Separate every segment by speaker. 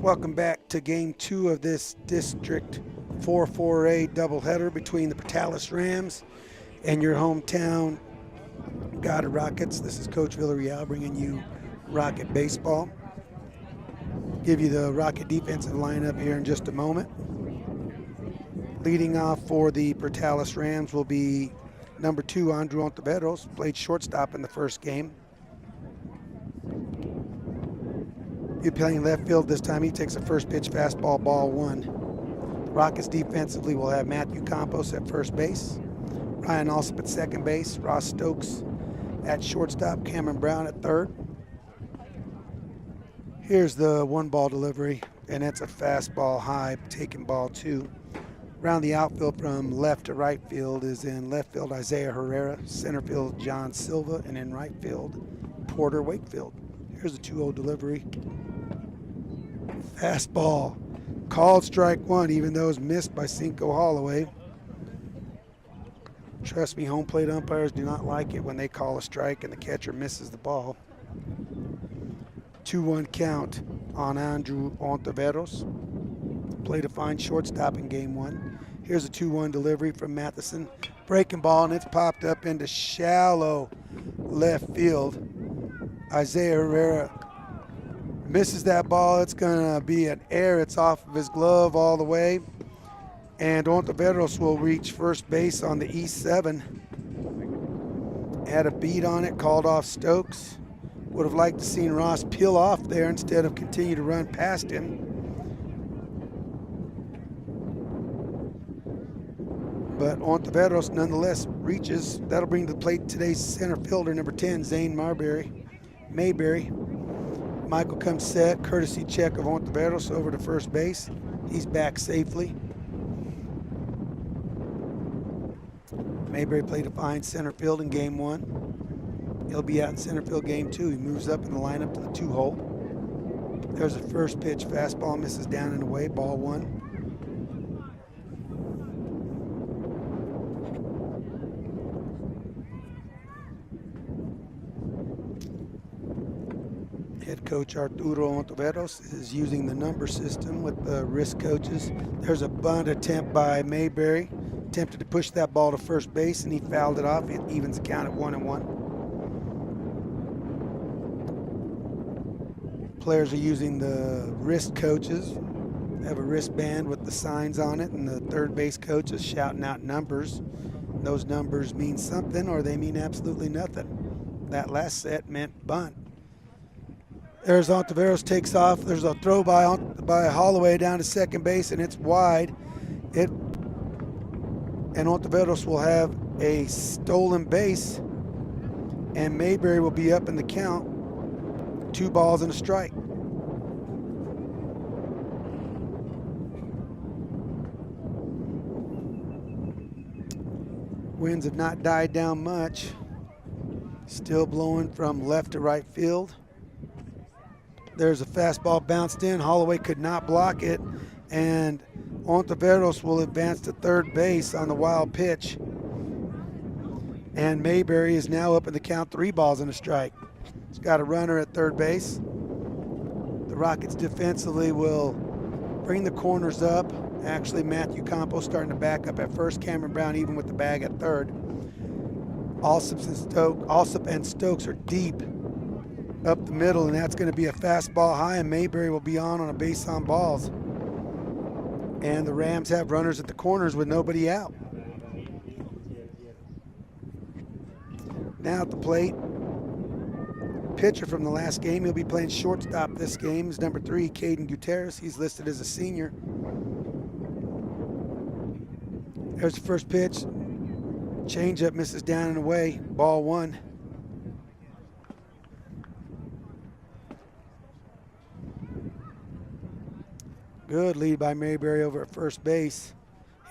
Speaker 1: Welcome back to Game 2 of this District 4-4A doubleheader between the Portales Rams and your hometown Goddard Rockets. This is Coach Villarreal bringing you Rocket Baseball. Give you the Rocket defensive lineup here in just a moment. Leading off for the Portales Rams will be number 2, Andrew Ontiveros, played shortstop in the first game. He'll be playing left field this time. He takes a first pitch fastball, ball 1. The Rockets defensively will have Matthew Campos at first base, Ryan Alsop at second base, Ross Stokes at shortstop, Cameron Brown at third. Here's the 1-ball delivery, and it's a fastball high, taking ball 2. Around the outfield from left to right field is in left field Isaiah Herrera, center field John Silva, and in right field Porter Wakefield. Here's the 2-0 delivery. Fastball, called strike 1, even though it's missed by Cinco Holloway. Trust me, home plate umpires do not like it when they call a strike and the catcher misses the ball. 2-1 count on Andrew Ontiveros. Played a fine shortstop in game 1. Here's a 2-1 delivery from Matheson. Breaking ball, and it's popped up into shallow left field. Isaiah Herrera misses that ball. It's going to be an error. It's off of his glove all the way. And Ontiveros will reach first base on the E7. Had a beat on it, called off Stokes. Would have liked to seen Ross peel off there instead of continue to run past him. But Ontiveros nonetheless reaches. That'll bring to the plate today's center fielder, number 10, Zane Mayberry. Michael comes set, courtesy check of Ontiveros over to first base. He's back safely. Mayberry played a fine center field in game 1. He'll be out in center field game 2. He moves up in the lineup to the 2-hole. There's a first pitch fastball, misses down and away, ball 1. Head coach Arturo Ontiveros is using the number system with the risk coaches. There's a bunt attempt by Mayberry. Attempted to push that ball to first base, and he fouled it off. It evens the count at 1-1. Players are using the wrist coaches. They have a wristband with the signs on it, and the third base coach is shouting out numbers. Those numbers mean something, or they mean absolutely nothing. That last set meant bunt. There's Ontiveros, takes off. There's a throw by Holloway down to second base, and it's wide. And Ontiveros will have a stolen base, and Mayberry will be up in the count. 2 balls and a strike. Winds have not died down much. Still blowing from left to right field. There's a fastball bounced in. Holloway could not block it, and Ontiveros will advance to third base on the wild pitch. And Mayberry is now up in the count, 3 balls and a strike. He's got a runner at third base. The Rockets defensively will bring the corners up. Actually, Matthew Campos starting to back up at first. Cameron Brown even with the bag at third. Alsop and Stokes are deep up the middle, and that's going to be a fastball high, and Mayberry will be on a base on balls. And the Rams have runners at the corners with nobody out. Now at the plate, pitcher from the last game. He'll be playing shortstop this game. Is number 3, Caden Gutierrez. He's listed as a senior. There's the first pitch. Changeup misses down and away. Ball 1. Good lead by Mayberry over at first base.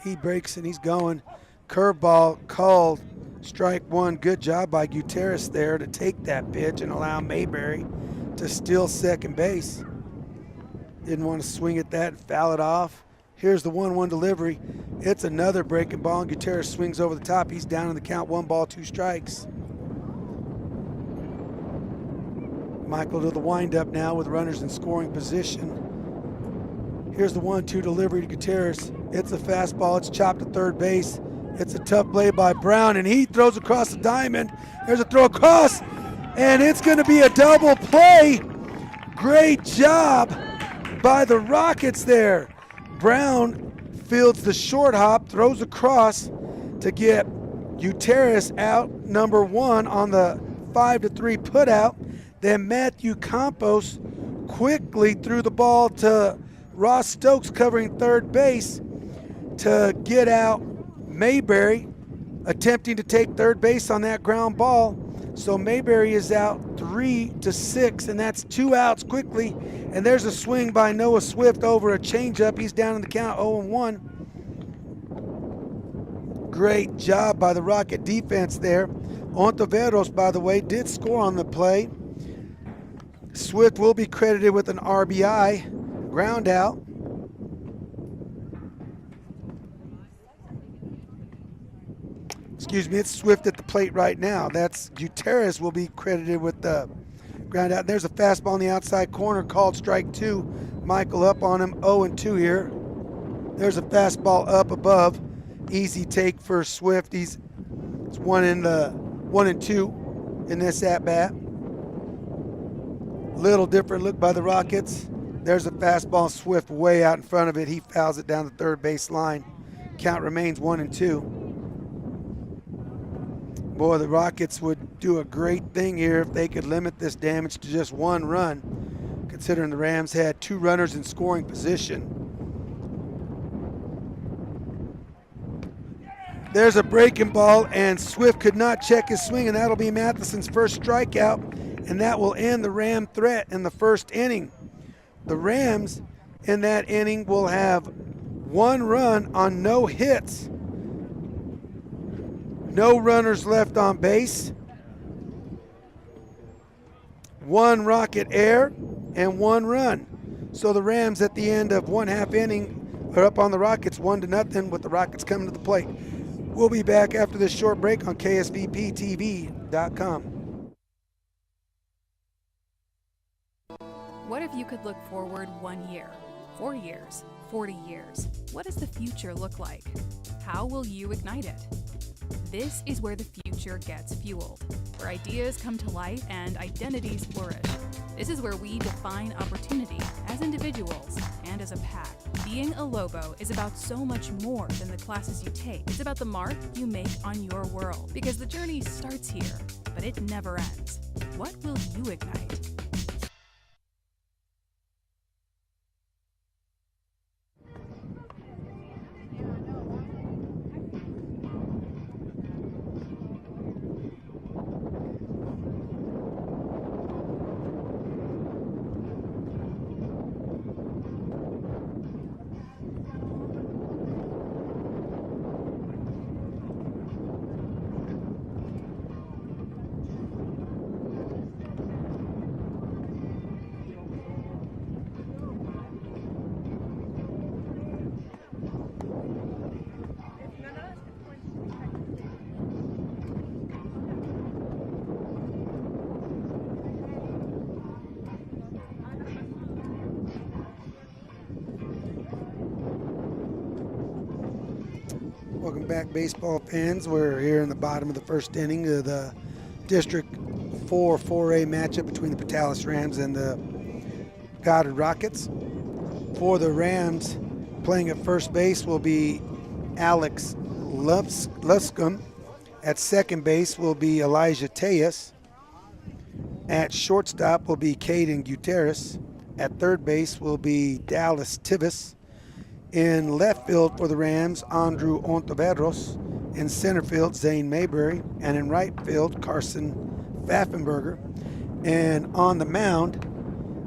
Speaker 1: He breaks and he's going. Curveball called. Strike 1. Good job by Gutierrez there to take that pitch and allow Mayberry to steal second base. Didn't want to swing at that and foul it off. Here's the 1-1 delivery. It's another breaking ball, and Gutierrez swings over the top. He's down in the count, 1 ball, 2 strikes. Michael to the windup now with runners in scoring position. Here's the 1-2 delivery to Gutierrez. It's a fastball. It's chopped to third base. It's a tough play by Brown, and he throws across the diamond. There's a throw across, and it's going to be a double play. Great job by the Rockets there. Brown fields the short hop, throws across to get Gutierrez out, number 1 on the 5-3 putout. Then Matthew Campos quickly threw the ball to Ross Stokes covering third base to get out Mayberry, attempting to take third base on that ground ball. So Mayberry is out 3-6, and that's 2 outs quickly. And there's a swing by Noah Swift over a changeup. He's down in the count 0-1. Great job by the Rocket defense there. Ontiveros, by the way, did score on the play. Swift will be credited with an RBI, ground out. Excuse me, it's Swift at the plate right now. That's Gutierrez will be credited with the ground out. There's a fastball in the outside corner called strike 2. Michael up on him, 0-2 here. There's a fastball up above. Easy take for Swift. It's 1-2 in this at bat. Little different look by the Rockets. There's a fastball, Swift way out in front of it. He fouls it down the third base line. Count remains 1-2. Boy, the Rockets would do a great thing here if they could limit this damage to just 1 run, considering the Rams had 2 runners in scoring position. There's a breaking ball, and Swift could not check his swing, and that'll be Matheson's first strikeout, and that will end the Ram threat in the first inning. The Rams in that inning will have 1 run on no hits. No runners left on base. 1 Rocket error and 1 run. So the Rams at the end of 1/2 inning are up on the Rockets 1-0 with the Rockets coming to the plate. We'll be back after this short break on KSVPTV.com.
Speaker 2: What if you could look forward 1 year, 4 years, 40 years? What does the future look like? How will you ignite it? This is where the future gets fueled, where ideas come to life and identities flourish. This is where we define opportunity as individuals and as a pack. Being a Lobo is about so much more than the classes you take. It's about the mark you make on your world, because the journey starts here, but it never ends. What will you ignite?
Speaker 1: Welcome back, baseball fans. We're here in the bottom of the first inning of the District 4 4A matchup between the Portales Rams and the Goddard Rockets. For the Rams, playing at first base will be Alex Luscombe. At second base will be Elijah Tejas. At shortstop will be Caden Gutierrez. At third base will be Dallas Tivis. In left field for the Rams, Andrew Ontiveros. In center field, Zane Mayberry. And in right field, Carson Pfaffenberger. And on the mound,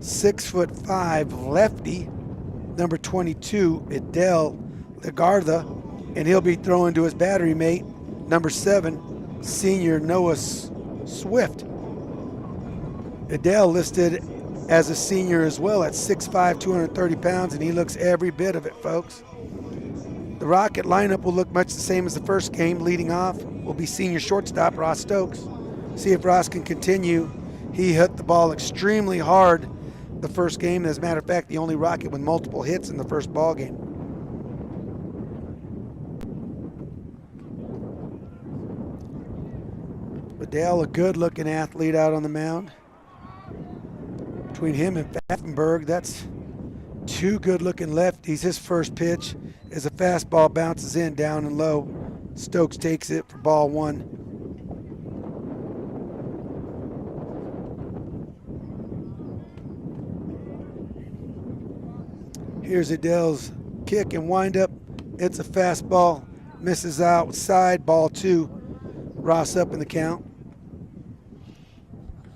Speaker 1: 6'5" lefty, number 22, Idel Legarda. And he'll be throwing to his battery mate, number 7, senior Noah Swift. Idel listed as a senior as well at 6'5", 230 pounds, and he looks every bit of it, folks. The Rocket lineup will look much the same as the first game. Leading off will be senior shortstop Ross Stokes. See if Ross can continue. He hit the ball extremely hard the first game. As a matter of fact, the only Rocket with multiple hits in the first ball game. Liddell, a good-looking athlete out on the mound. Between him and Pfaffenberg, that's two good-looking lefties. His first pitch is a fastball, bounces in down and low. Stokes takes it for ball one. Here's Adele's kick and windup. It's a fastball, misses outside, ball two. Ross up in the count.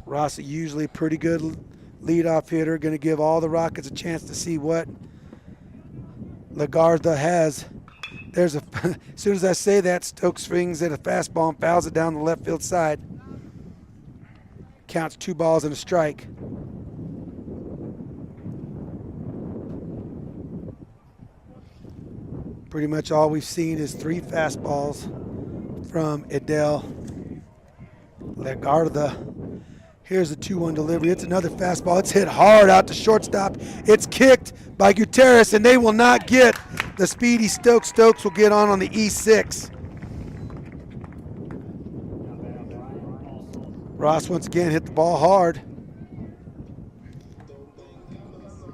Speaker 1: Ross, usually a pretty good leadoff hitter, going to give all the Rockets a chance to see what Lagarda has. There's a, as soon as I say that, Stokes swings at a fastball and fouls it down the left field side. Counts 2 balls and a strike. Pretty much all we've seen is 3 fastballs from Adele Lagarda. Here's a 2-1 delivery. It's another fastball. It's hit hard out to shortstop. It's kicked by Gutierrez, and they will not get the speedy Stokes. Stokes will get on the E6. Ross once again hit the ball hard.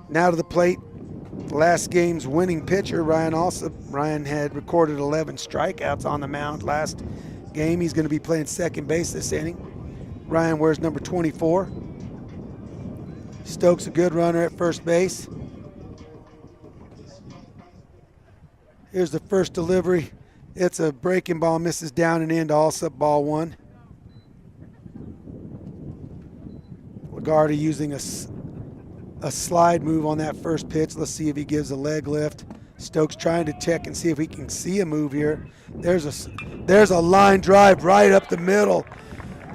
Speaker 1: Now to the plate, last game's winning pitcher, Ryan Alsop. Ryan had recorded 11 strikeouts on the mound last game. He's going to be playing second base this inning. Ryan wears number 24. Stokes a good runner at first base. Here's the first delivery. It's a breaking ball, misses down and into Alsop, ball one. Lagarda using a slide move on that first pitch. Let's see if he gives a leg lift. Stokes trying to check and see if he can see a move here. There's a line drive right up the middle.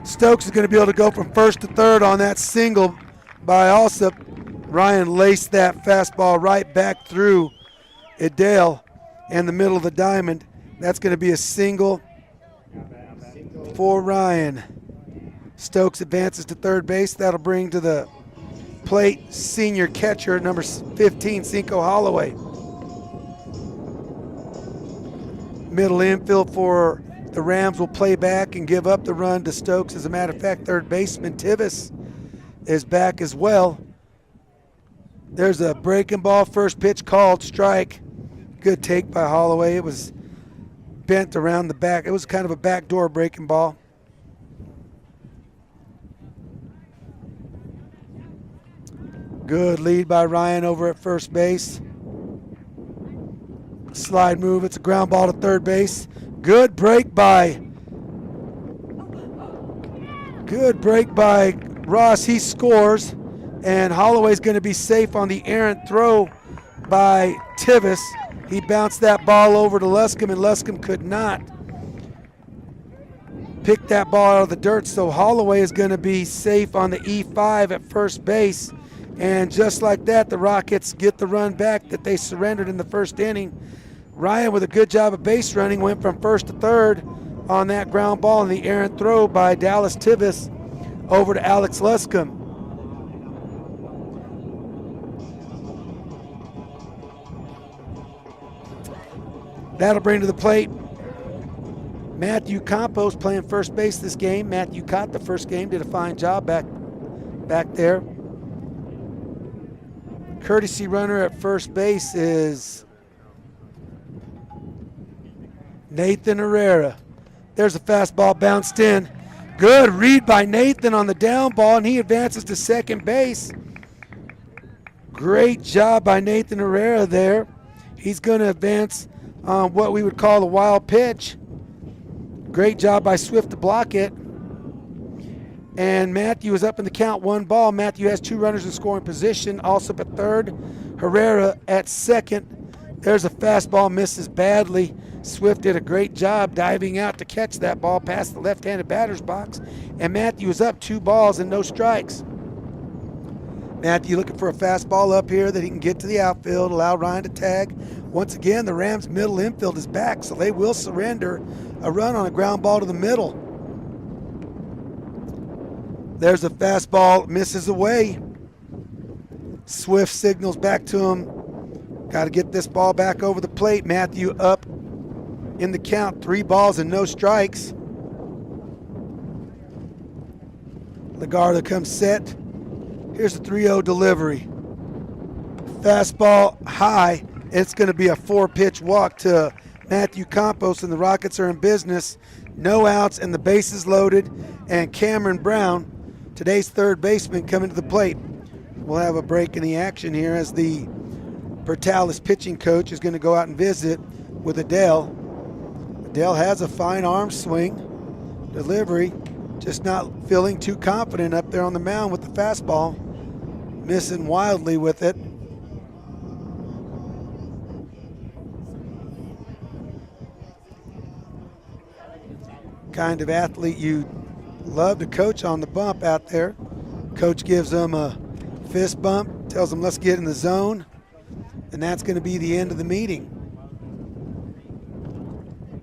Speaker 1: Stokes is going to be able to go from first to third on that single by Alsop. Ryan laced that fastball right back through Adele in the middle of the diamond. That's going to be a single for Ryan. Stokes advances to third base. That'll bring to the plate senior catcher number 15, Cinco Holloway. Middle infield for the Rams will play back and give up the run to Stokes. As a matter of fact, third baseman Tivis is back as well. There's a breaking ball, first pitch called, strike. Good take by Holloway. It was bent around the back. It was kind of a backdoor breaking ball. Good lead by Ryan over at first base. Slide move, it's a ground ball to third base. Good break by Ross. He scores, and Holloway's going to be safe on the errant throw by Tivis. He bounced that ball over to Luscombe, and Luscombe could not pick that ball out of the dirt, so Holloway is going to be safe on the E5 at first base. And just like that, the Rockets get the run back that they surrendered in the first inning. Ryan, with a good job of base running, went from first to third on that ground ball and the errant throw by Dallas Tivis over to Alex Luscombe. That'll bring to the plate Matthew Campos playing first base this game. Matthew caught the first game, did a fine job back there. Courtesy runner at first base is Nathan Herrera. There's a fastball bounced in. Good read by Nathan on the down ball, and he advances to second base. Great job by Nathan Herrera there. He's going to advance on what we would call a wild pitch. Great job by Swift to block it. And Matthew is up in the count, 1 ball. Matthew has 2 runners in scoring position. Also at third, Herrera at second. There's a fastball, misses badly. Swift did a great job diving out to catch that ball past the left-handed batter's box. And Matthew is up 2 balls and no strikes. Matthew looking for a fastball up here that he can get to the outfield, allow Ryan to tag. Once again, the Rams' middle infield is back, so they will surrender a run on a ground ball to the middle. There's a fastball, misses away. Swift signals back to him. Got to get this ball back over the plate. Matthew up in the count. 3 balls and no strikes. Goddard comes set. Here's a 3-0 delivery. Fastball high. It's going to be a 4-pitch walk to Matthew Campos, and the Rockets are in business. No outs and the bases loaded. And Cameron Brown, today's third baseman, coming to the plate. We'll have a break in the action here as the Portales pitching coach is going to go out and visit with Adele. Adele has a fine arm swing. Delivery, just not feeling too confident up there on the mound with the fastball. Missing wildly with it. Kind of athlete you love to coach on the bump out there. Coach gives them a fist bump, tells them let's get in the zone, and that's going to be the end of the meeting.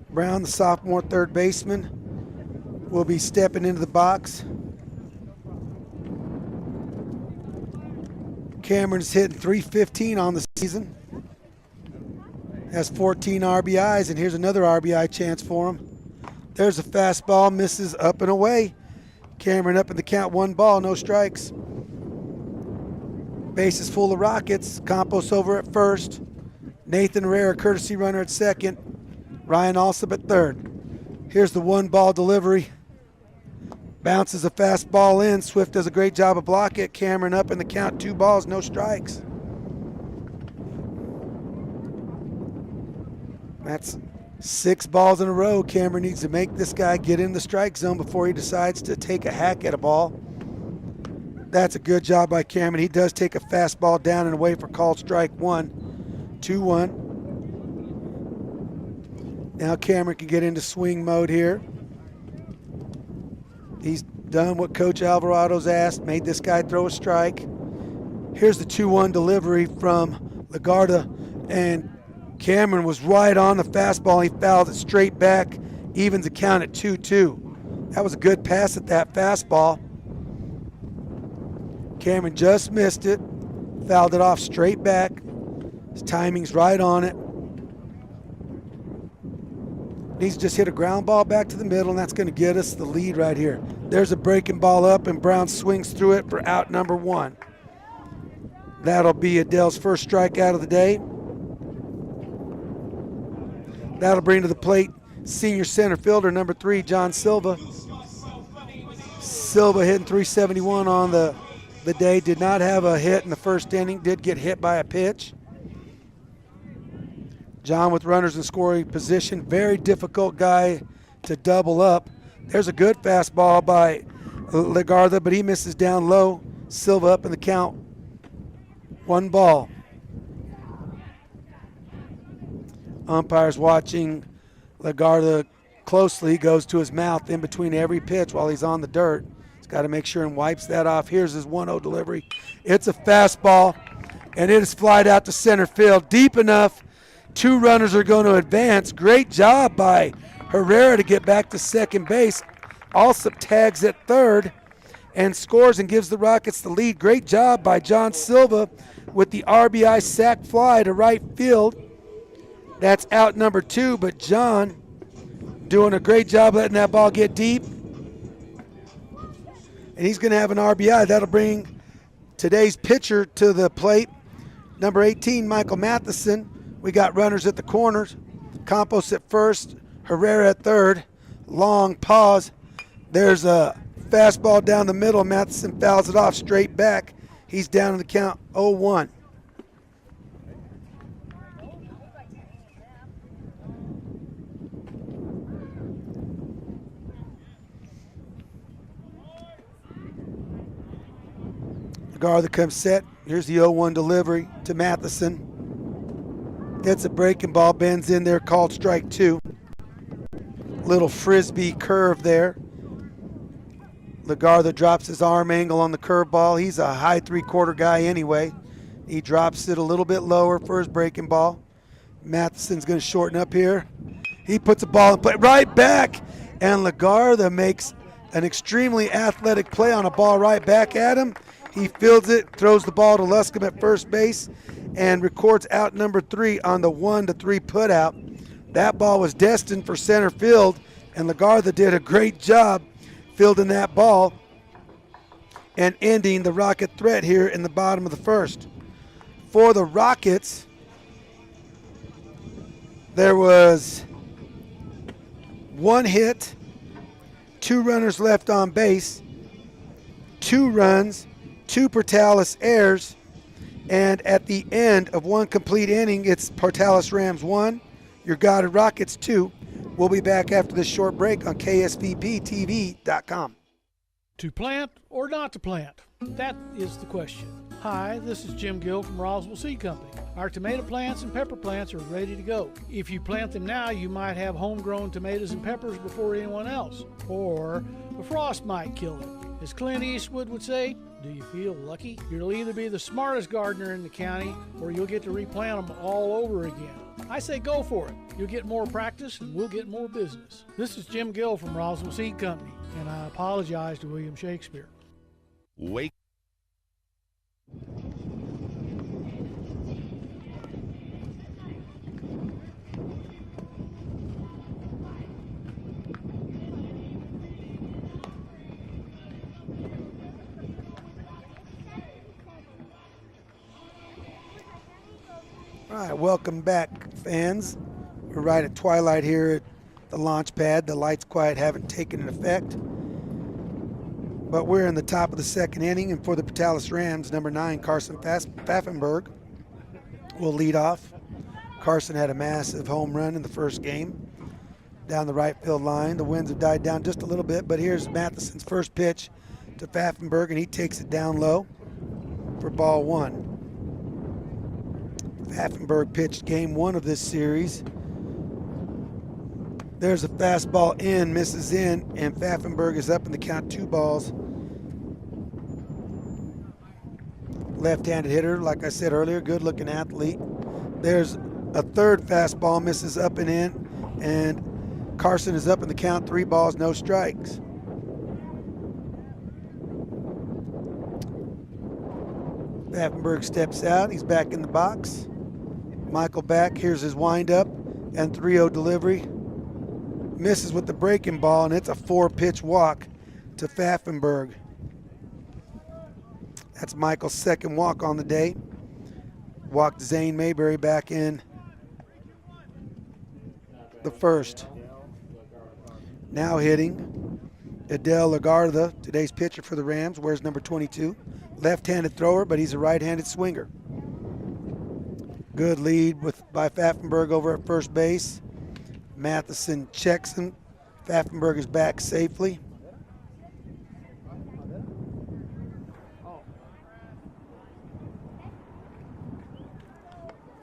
Speaker 1: Brown, the sophomore third baseman, will be stepping into the box. Cameron's hitting .315 on the season. Has 14 RBIs, and here's another RBI chance for him. There's a fastball, misses up and away. Cameron up in the count, 1 ball, no strikes. Bases full of Rockets. Campos over at first. Nathan Herrera, courtesy runner at second. Ryan Alsop at third. Here's the 1-ball delivery. Bounces a fastball in. Swift does a great job of blocking it. Cameron up in the count, 2 balls, no strikes. That's 6 balls in a row. Cameron needs to make this guy get in the strike zone before he decides to take a hack at a ball. That's a good job by Cameron. He does take a fastball down and away for called strike 1. 2-1. Now Cameron can get into swing mode here. He's done what Coach Alvarado's asked, made this guy throw a strike. Here's the 2-1 delivery from Goddard, and Cameron was right on the fastball. He fouled it straight back, evens the count at 2-2. That was a good pass at that fastball. Cameron just missed it, fouled it off straight back. His timing's right on it. Needs to just hit a ground ball back to the middle, and that's going to get us the lead right here. There's a breaking ball up, and Brown swings through it for out number 1. That'll be Adele's first strikeout of the day. That'll bring to the plate senior center fielder number 3, John Silva. Silva hitting .371 on the day. Did not have a hit in the first inning. Did get hit by a pitch. John with runners in scoring position. Very difficult guy to double up. There's a good fastball by Goddard, but he misses down low. Silva up in the count. 1 ball. Umpire's watching Goddard closely. Goes to his mouth in between every pitch while he's on the dirt. He's got to make sure and wipes that off. Here's his 1-0 delivery. It's a fastball, and it is flied out to center field. Deep enough. 2 runners are going to advance. Great job by Herrera to get back to second base. Alsop tags at third and scores and gives the Rockets the lead. Great job by John Silva with the RBI sac fly to right field. That's out number 2, but John doing a great job letting that ball get deep. And he's going to have an RBI. That'll bring today's pitcher to the plate, number 18, Michael Matheson. We got runners at the corners. Campos at first, Herrera at third. Long pause. There's a fastball down the middle. Matheson fouls it off straight back. He's down in the count 0-1. Goddard comes set. Here's the 0-1 delivery to Matheson. Gets a breaking ball, bends in there, called strike 2. Little frisbee curve there. Goddard drops his arm angle on the curveball. He's a high 3/4 guy anyway. He drops it a little bit lower for his breaking ball. Matheson's going to shorten up here. He puts a ball in play right back, and Goddard makes an extremely athletic play on a ball right back at him. He fields it, throws the ball to Luscombe at first base, and records out number 3 on the 1-3 putout. That ball was destined for center field, and Lagarda did a great job fielding that ball and ending the Rocket threat here in the bottom of the first. For the Rockets, there was 1 hit, 2 runners left on base, 2 runs, 2 Portales errors, and at the end of 1 complete inning, it's Portales Rams 1, your Goddard Rockets 2. We'll be back after this short break on KSVPTV.com.
Speaker 3: To plant or not to plant? That is the question. Hi, this is Jim Gill from Roswell Seed Company. Our tomato plants and pepper plants are ready to go. If you plant them now, you might have homegrown tomatoes and peppers before anyone else, or a frost might kill them. As Clint Eastwood would say, do you feel lucky? You'll either be the smartest gardener in the county, or you'll get to replant them all over again. I say go for it. You'll get more practice and we'll get more business. This is Jim Gill from Roswell Seed Company, and I apologize to William Shakespeare.
Speaker 4: Wake.
Speaker 1: All right, welcome back, fans. We're right at twilight here at the launch pad. The lights quite haven't taken effect. But we're in the top of the second inning, and for the Portales Rams, number 9, Carson Pfaffenberg will lead off. Carson had a massive home run in the first game down the right field line. The winds have died down just a little bit, but here's Matheson's first pitch to Pfaffenberg, and he takes it down low for ball 1. Pfaffenberg pitched game 1 of this series. There's a fastball in, misses in, and Pfaffenberg is up in the count, 2 balls. Left-handed hitter, like I said earlier, good-looking athlete. There's a third fastball, misses up and in, and Carson is up in the count, 3 balls, no strikes. Pfaffenberg steps out, he's back in the box. Michael back, here's his windup and 3-0 delivery. Misses with the breaking ball, and it's a 4-pitch walk to Pfaffenberg. That's Michael's second walk on the day. Walked Zane Mayberry back in the first. Now hitting, Adele Lagarda, today's pitcher for the Rams, wears number 22. Left-handed thrower, but he's a right-handed swinger. Good lead by Pfaffenberg over at first base. Matheson checks him. Pfaffenberg is back safely.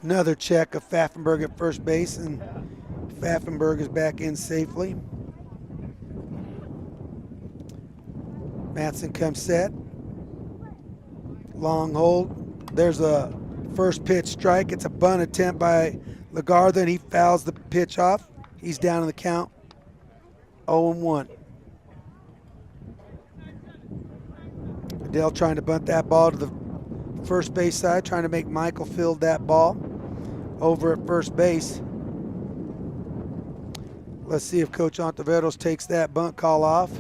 Speaker 1: Another check of Pfaffenberg at first base, and Pfaffenberg is back in safely. Matheson comes set. Long hold. There's a first pitch strike. It's a bunt attempt by Lagarda, and he fouls the pitch off. He's down in the count, 0-1. Adele trying to bunt that ball to the first base side, trying to make Michael field that ball over at first base. Let's see if Coach Ontiveros takes that bunt call off.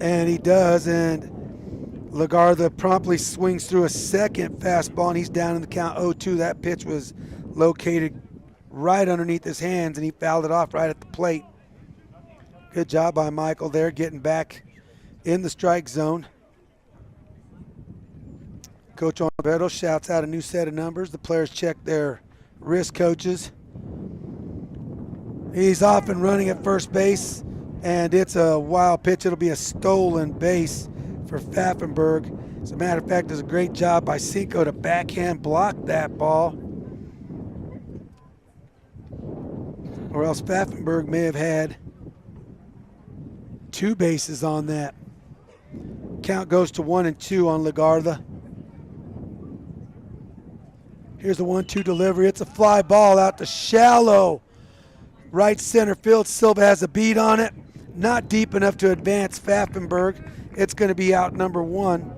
Speaker 1: And he does, and Lagarda promptly swings through a second fastball, and he's down in the count 0-2. That pitch was located right underneath his hands, and he fouled it off right at the plate. Good job by Michael there, getting back in the strike zone. Coach Ontiveros shouts out a new set of numbers. The players check their wrist coaches. He's off and running at first base, and it's a wild pitch. It'll be a stolen base for Pfaffenberg. As a matter of fact, there's a great job by Cinco to backhand block that ball, or else Pfaffenberg may have had 2 bases on that. Count goes to 1-2 on Lagarda. Here's the 1-2 delivery. It's a fly ball out to shallow right center field. Silva has a beat on it. Not deep enough to advance Pfaffenberg. It's going to be out number 1.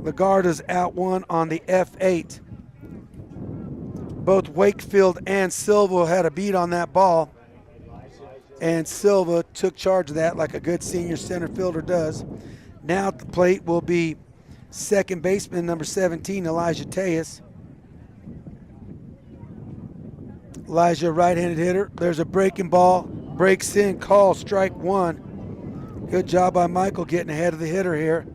Speaker 1: Lagarda's out one on the F8. Both Wakefield and Silva had a beat on that ball, and Silva took charge of that like a good senior center fielder does. Now at the plate will be second baseman number 17, Elijah Tejas. Elijah, right-handed hitter. There's a breaking ball, breaks in, call, strike one. Good job by Michael getting ahead of the hitter here.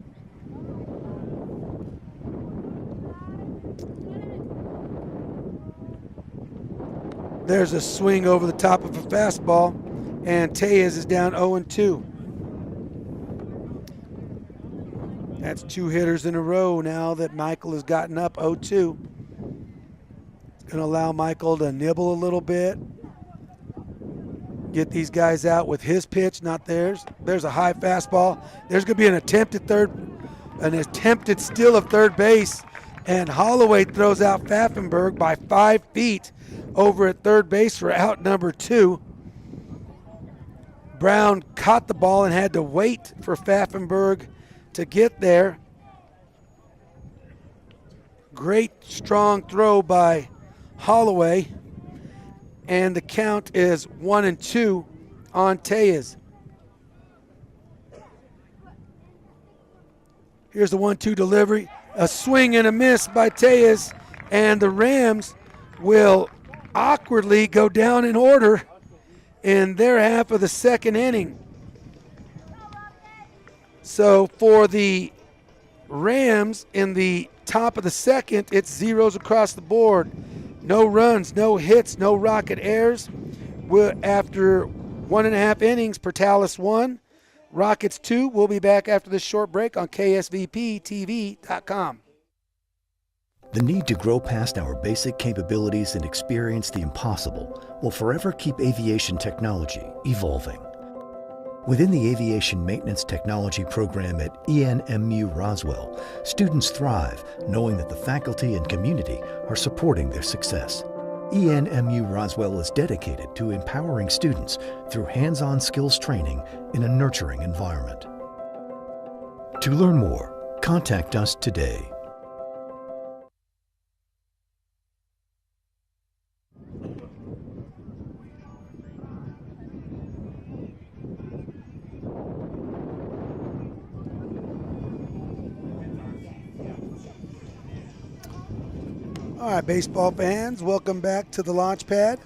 Speaker 1: There's a swing over the top of a fastball, and Tejas is down 0-2. That's two hitters in a row now that Michael has gotten up 0-2. It's going to allow Michael to nibble a little bit, get these guys out with his pitch, not theirs. There's a high fastball. There's going to be an attempted steal of third base, and Holloway throws out Pfaffenberg by 5 feet over at third base for out number 2. Brown caught the ball and had to wait for Pfaffenberg to get there. Great strong throw by Holloway, and the count is 1-2 on Tejas. Here's the 1-2 delivery, a swing and a miss by Tejas, and the Rams will awkwardly go down in order in their half of the second inning. So for the Rams in the top of the second, it's zeros across the board. No runs, no hits, no rocket airs. After 1.5 innings, Portales 1, Rockets 2. We'll be back after this short break on KSVPTV.com.
Speaker 4: The need to grow past our basic capabilities and experience the impossible will forever keep aviation technology evolving. Within the Aviation Maintenance Technology program at ENMU Roswell, students thrive knowing that the faculty and community are supporting their success. ENMU Roswell is dedicated to empowering students through hands-on skills training in a nurturing environment. To learn more, contact us today.
Speaker 1: All right, baseball fans, welcome back to the launch pad.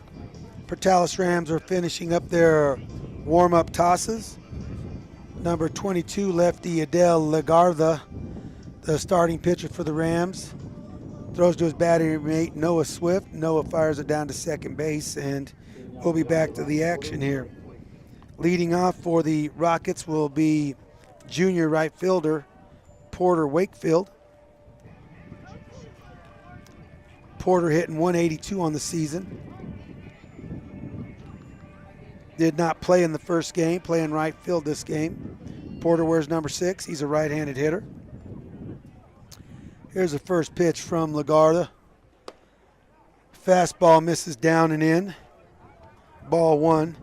Speaker 1: Portales Rams are finishing up their warm-up tosses. Number 22, lefty Adele Lagarda, the starting pitcher for the Rams, throws to his battery mate Noah Swift. Noah fires it down to second base, and we'll be back to the action here. Leading off for the Rockets will be junior right fielder Porter Wakefield. Porter hitting 182 on the season. Did not play in the first game, playing right field this game. Porter wears number 6. He's a right-handed hitter. Here's the first pitch from Lagarda. Fastball misses down and in. Ball 1.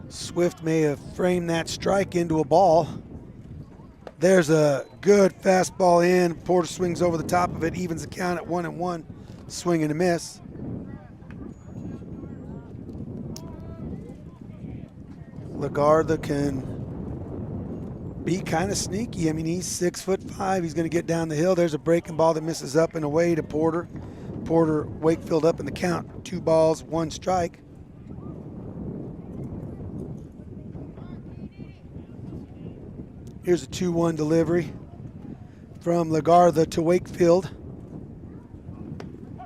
Speaker 1: Swift may have framed that strike into a ball. There's a good fastball in. Porter swings over the top of it, evens the count at 1-1. Swing and a miss. Lagarda can be kind of sneaky. I mean, he's 6'5". He's going to get down the hill. There's a breaking ball that misses up and away to Porter. Porter, Wakefield up in the count. 2 balls, 1 strike. Here's a 2-1 delivery from Lagarda to Wakefield.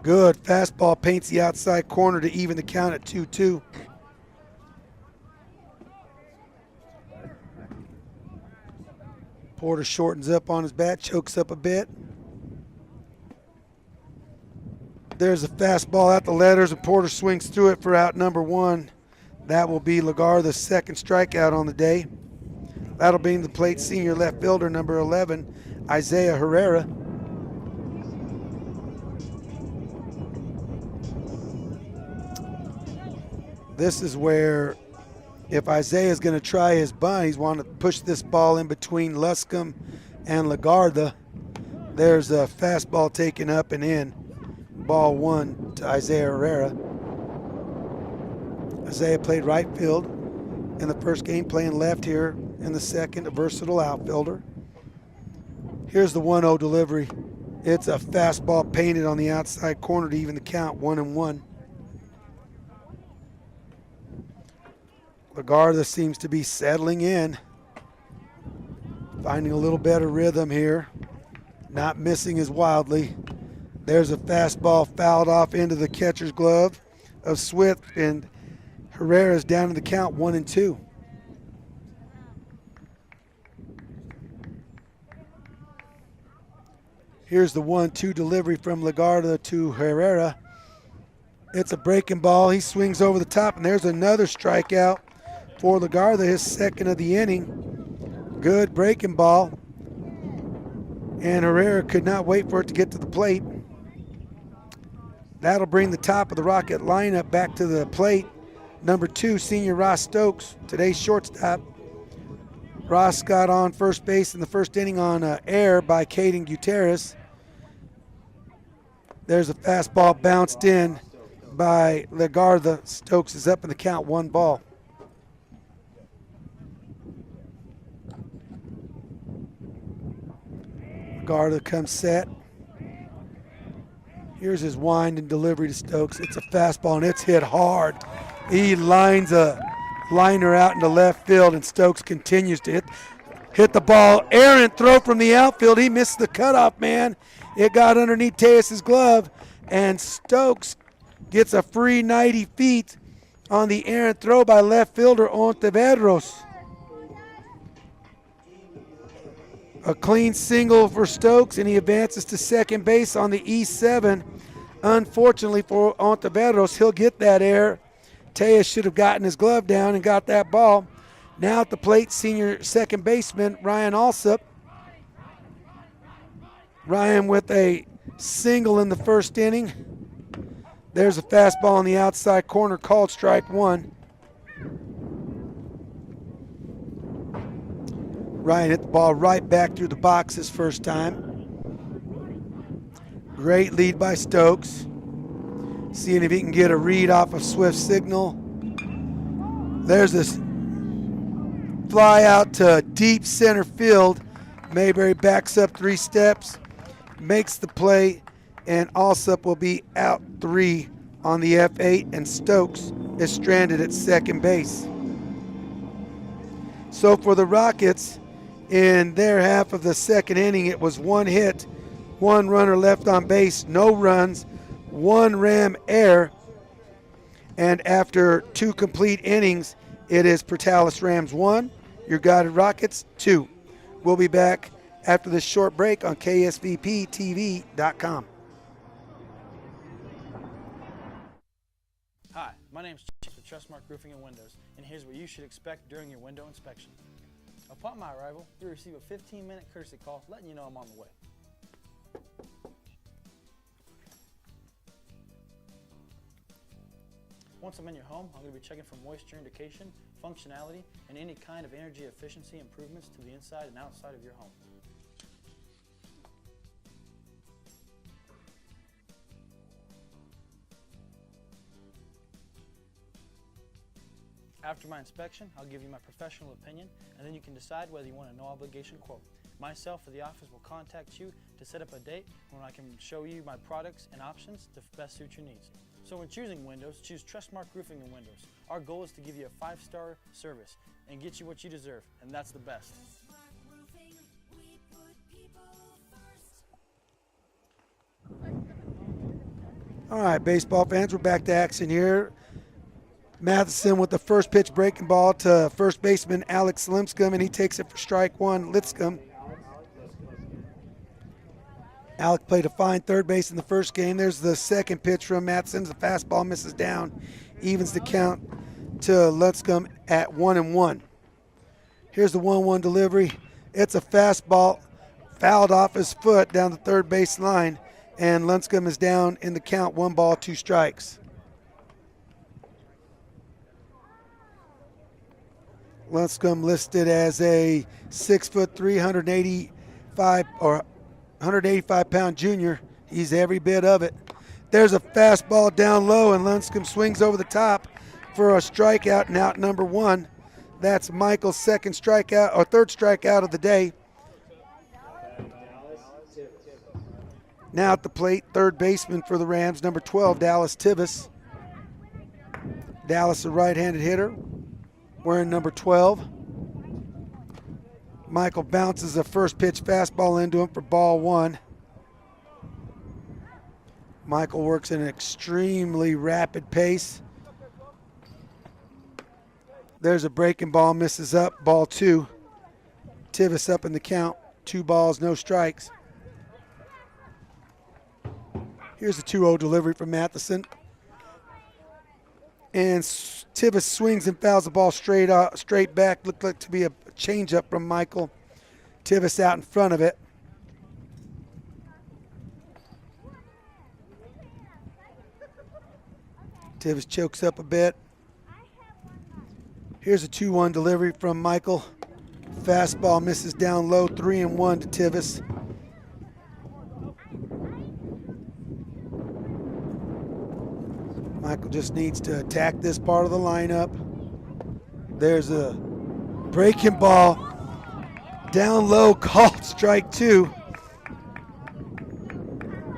Speaker 1: Good fastball paints the outside corner to even the count at 2-2. Porter shortens up on his bat, chokes up a bit. There's a fastball out the letters, and Porter swings through it for out number 1. That will be Lagarda's second strikeout on the day. That'll be the plate senior left fielder, number 11, Isaiah Herrera. This is where if Isaiah's going to try his bunt, he's wanting to push this ball in between Luscombe and Lagarda. There's a fastball taken up and in. Ball 1 to Isaiah Herrera. Isaiah played right field in the first game, playing left here in the second, a versatile outfielder. Here's the 1-0 delivery. It's a fastball painted on the outside corner to even the count, 1-1. Lagarda seems to be settling in, finding a little better rhythm here, not missing as wildly. There's a fastball fouled off into the catcher's glove of Swift, and Herrera's down in the count, 1-2. Here's the 1-2 delivery from Lagarda to Herrera. It's a breaking ball. He swings over the top, and there's another strikeout for Lagarda, his second of the inning. Good breaking ball. And Herrera could not wait for it to get to the plate. That'll bring the top of the Rocket lineup back to the plate. Number 2, senior Ross Stokes, today's shortstop. Ross got on first base in the first inning on error by Caden Gutierrez. There's a fastball bounced in by Lagarda. Stokes is up in the count, 1 ball. Lagarda comes set. Here's his wind and delivery to Stokes. It's a fastball and it's hit hard. He lines a liner out into left field, and Stokes continues to hit the ball. Errant throw from the outfield. He missed the cutoff man. It got underneath Tejas' glove, and Stokes gets a free 90 feet on the errant throw by left fielder Ontiveros. A clean single for Stokes, and he advances to second base on the E7. Unfortunately for Ontiveros, he'll get that error. Tejas should have gotten his glove down and got that ball. Now at the plate, senior second baseman Ryan Alsop. Ryan with a single in the first inning. There's a fastball on the outside corner called strike 1. Ryan hit the ball right back through the box his first time. Great lead by Stokes. Seeing if he can get a read off of Swift's signal. There's this fly out to deep center field. Mayberry backs up 3 steps, makes the play, and Alsop will be out 3 on the F8, and Stokes is stranded at second base. So for the Rockets, in their half of the second inning, it was 1 hit, 1 runner left on base, no runs, 1 Ram error, and after 2 complete innings, it is Portales Rams 1, your Goddard Rockets 2. We'll be back after this short break on KSVPTV.com.
Speaker 5: Hi, my name is Chase with Trustmark Roofing and Windows, and here's what you should expect during your window inspection. Upon my arrival, you'll receive a 15-minute courtesy call letting you know I'm on the way. Once I'm in your home, I'm going to be checking for moisture indication, functionality, and any kind of energy efficiency improvements to the inside and outside of your home. After my inspection, I'll give you my professional opinion, and then you can decide whether you want a no-obligation quote. Myself or the office will contact you to set up a date when I can show you my products and options to best suit your needs. So when choosing windows, choose Trustmark Roofing and Windows. Our goal is to give you a 5-star service and get you what you deserve, and that's the best.
Speaker 1: All right, baseball fans, we're back to action here. Matheson with the first pitch breaking ball to first baseman Alex Lipscomb, and he takes it for strike 1, Lipscomb. Alex played a fine third base in the first game. There's the second pitch from Matheson. The fastball misses down, evens the count to Lipscomb at 1-1. Here's the 1-1 delivery. It's a fastball fouled off his foot down the third base line, and Lipscomb is down in the count, 1 ball, 2 strikes. Lunscombe listed as a 6'3", 185-pound junior. He's every bit of it. There's a fastball down low, and Lunscombe swings over the top for a strikeout and out number 1. That's Michael's third strikeout of the day. Now at the plate, third baseman for the Rams, number 12, Dallas Tivis. Dallas, a right-handed hitter, wearing number 12. Michael bounces a first pitch fastball into him for ball 1. Michael works at an extremely rapid pace. There's a breaking ball, misses up, ball 2. Tivis up in the count, 2 balls, no strikes. Here's a 2-0 delivery from Matheson. And Tivis swings and fouls the ball straight back. Looked like to be a changeup from Michael. Tivis out in front of it. Tivis chokes up a bit. Here's a 2-1 delivery from Michael. Fastball misses down low, 3-1 to Tivis. Michael just needs to attack this part of the lineup. There's a breaking ball down low, called strike 2.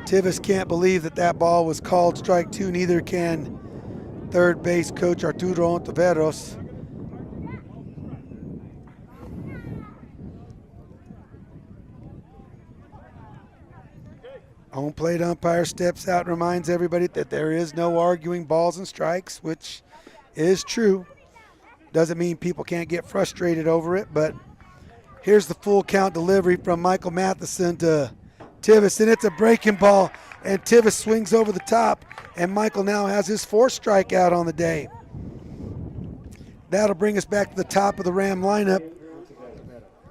Speaker 1: Tivis can't believe that ball was called strike 2. Neither can third base coach Arturo Ontiveros. Home plate umpire steps out and reminds everybody that there is no arguing balls and strikes, which is true. Doesn't mean people can't get frustrated over it, but here's the full count delivery from Michael Matheson to Tivis, and it's a breaking ball, and Tivis swings over the top, and Michael now has his 4th strikeout on the day. That'll bring us back to the top of the Ram lineup.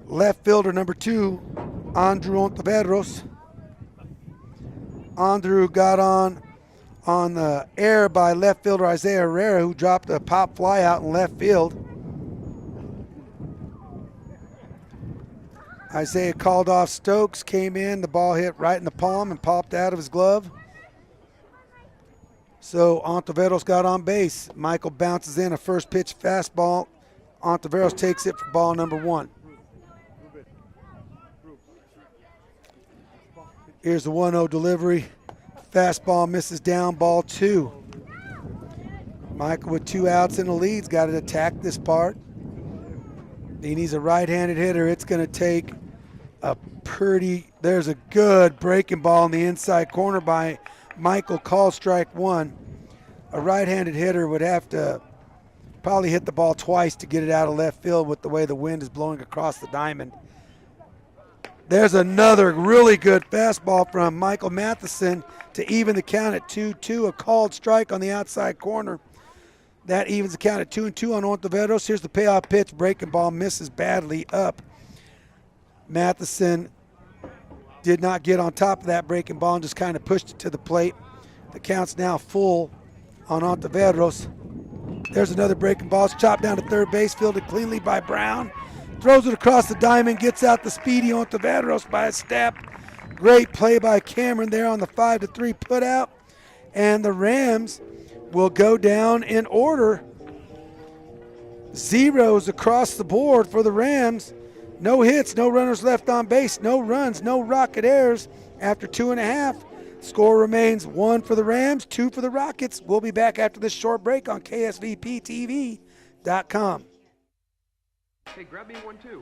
Speaker 1: Left fielder number 2, Andrew Ontiveros. Andrew got on the air by left fielder Isaiah Herrera, who dropped a pop fly out in left field. Isaiah called off Stokes, came in, the ball hit right in the palm and popped out of his glove. So Ontiveros got on base. Michael bounces in a first pitch fastball. Ontiveros takes it for ball number 1. Here's the 1-0 delivery. Fastball misses down, ball 2. Michael with 2 outs in the lead's got to attack this part. He needs a right-handed hitter. It's going to take there's a good breaking ball in the inside corner by Michael, called strike 1. A right-handed hitter would have to probably hit the ball twice to get it out of left field with the way the wind is blowing across the diamond. There's another really good fastball from Michael Matheson to even the count at 2-2, a called strike on the outside corner. That evens the count at 2-2 on Ontiveros. Here's the payoff pitch, breaking ball misses badly up. Matheson did not get on top of that breaking ball and just kind of pushed it to the plate. The count's now full on Ontiveros. There's another breaking ball. It's chopped down to third base, fielded cleanly by Brown. Throws it across the diamond, gets out the speedy Ontiveros by a step. Great play by Cameron there on the 5-3 putout. And the Rams will go down in order. Zeros across the board for the Rams. No hits, no runners left on base, no runs, no rocket errors after 2.5. Score remains 1 for the Rams, 2 for the Rockets. We'll be back after this short break on KSVPTV.com.
Speaker 6: Hey, grab me one too.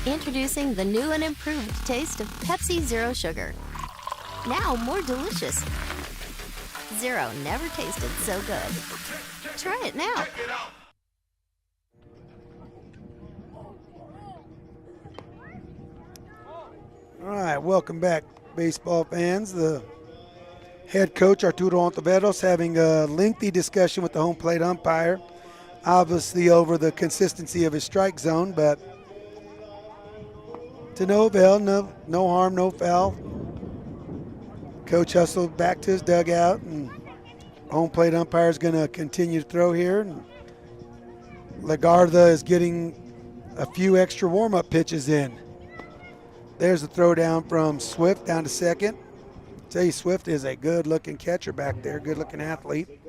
Speaker 7: Introducing the new and improved taste of Pepsi Zero Sugar. Now more delicious. Zero never tasted so good. Try it now.
Speaker 1: All right, welcome back, baseball fans. The head coach, Arturo Ontiveros, having a lengthy discussion with the home plate umpire, obviously over the consistency of his strike zone, but to no avail, no harm, no foul. Coach hustled back to his dugout, and home plate umpire is going to continue to throw here. And Lagarda is getting a few extra warm-up pitches in. There's a throw down from Swift down to second. Tell you, Swift is a good-looking catcher back there, good-looking athlete.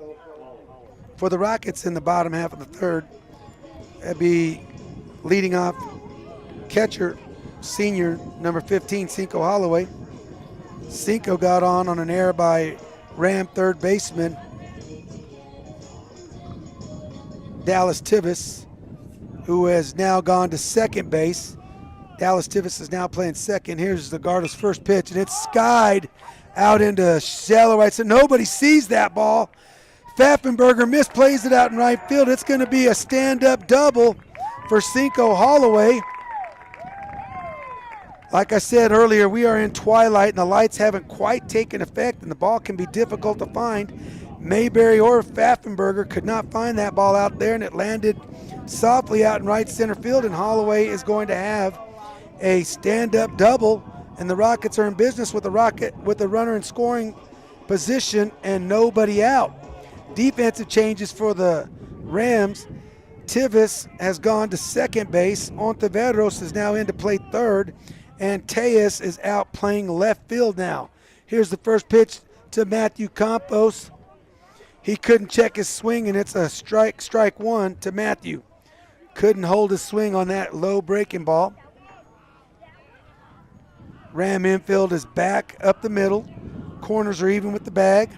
Speaker 1: For the Rockets in the bottom half of the third, that'd be leading off catcher, senior number 15, Cinco Holloway. Cinco got on an error by Ram third baseman Dallas Tivis, who has now gone to second base. Dallas Tivis is now playing second. Here's Lagarda's first pitch, and it's skied out into shallow right. So nobody sees that ball. Pfaffenberger misplays it out in right field. It's going to be a stand-up double for Cinco Holloway. Like I said earlier, we are in twilight, and the lights haven't quite taken effect, and the ball can be difficult to find. Mayberry or Pfaffenberger could not find that ball out there, and it landed softly out in right center field, and Holloway is going to have a stand-up double, and the Rockets are in business with the runner in scoring position and nobody out. Defensive changes for the Rams. Tivis has gone to second base. Ontiveros is now in to play third, and Tejas is out playing left field now. Here's the first pitch to Matthew Campos. He couldn't check his swing, and it's a strike one to Matthew. Couldn't hold his swing on that low breaking ball. Ram infield is back up the middle. Corners are even with the bag.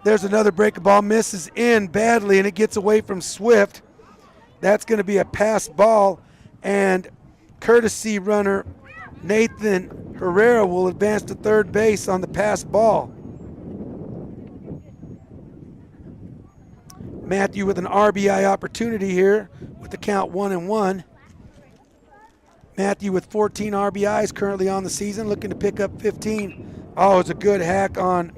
Speaker 1: There's another breaking ball, misses in badly, and it gets away from Swift. That's going to be a pass ball, and courtesy runner Nathan Herrera will advance to third base on the pass ball. Matthew with an RBI opportunity here with the count 1-1. Matthew with 14 RBIs currently on the season, looking to pick up 15. Oh, it's a good hack on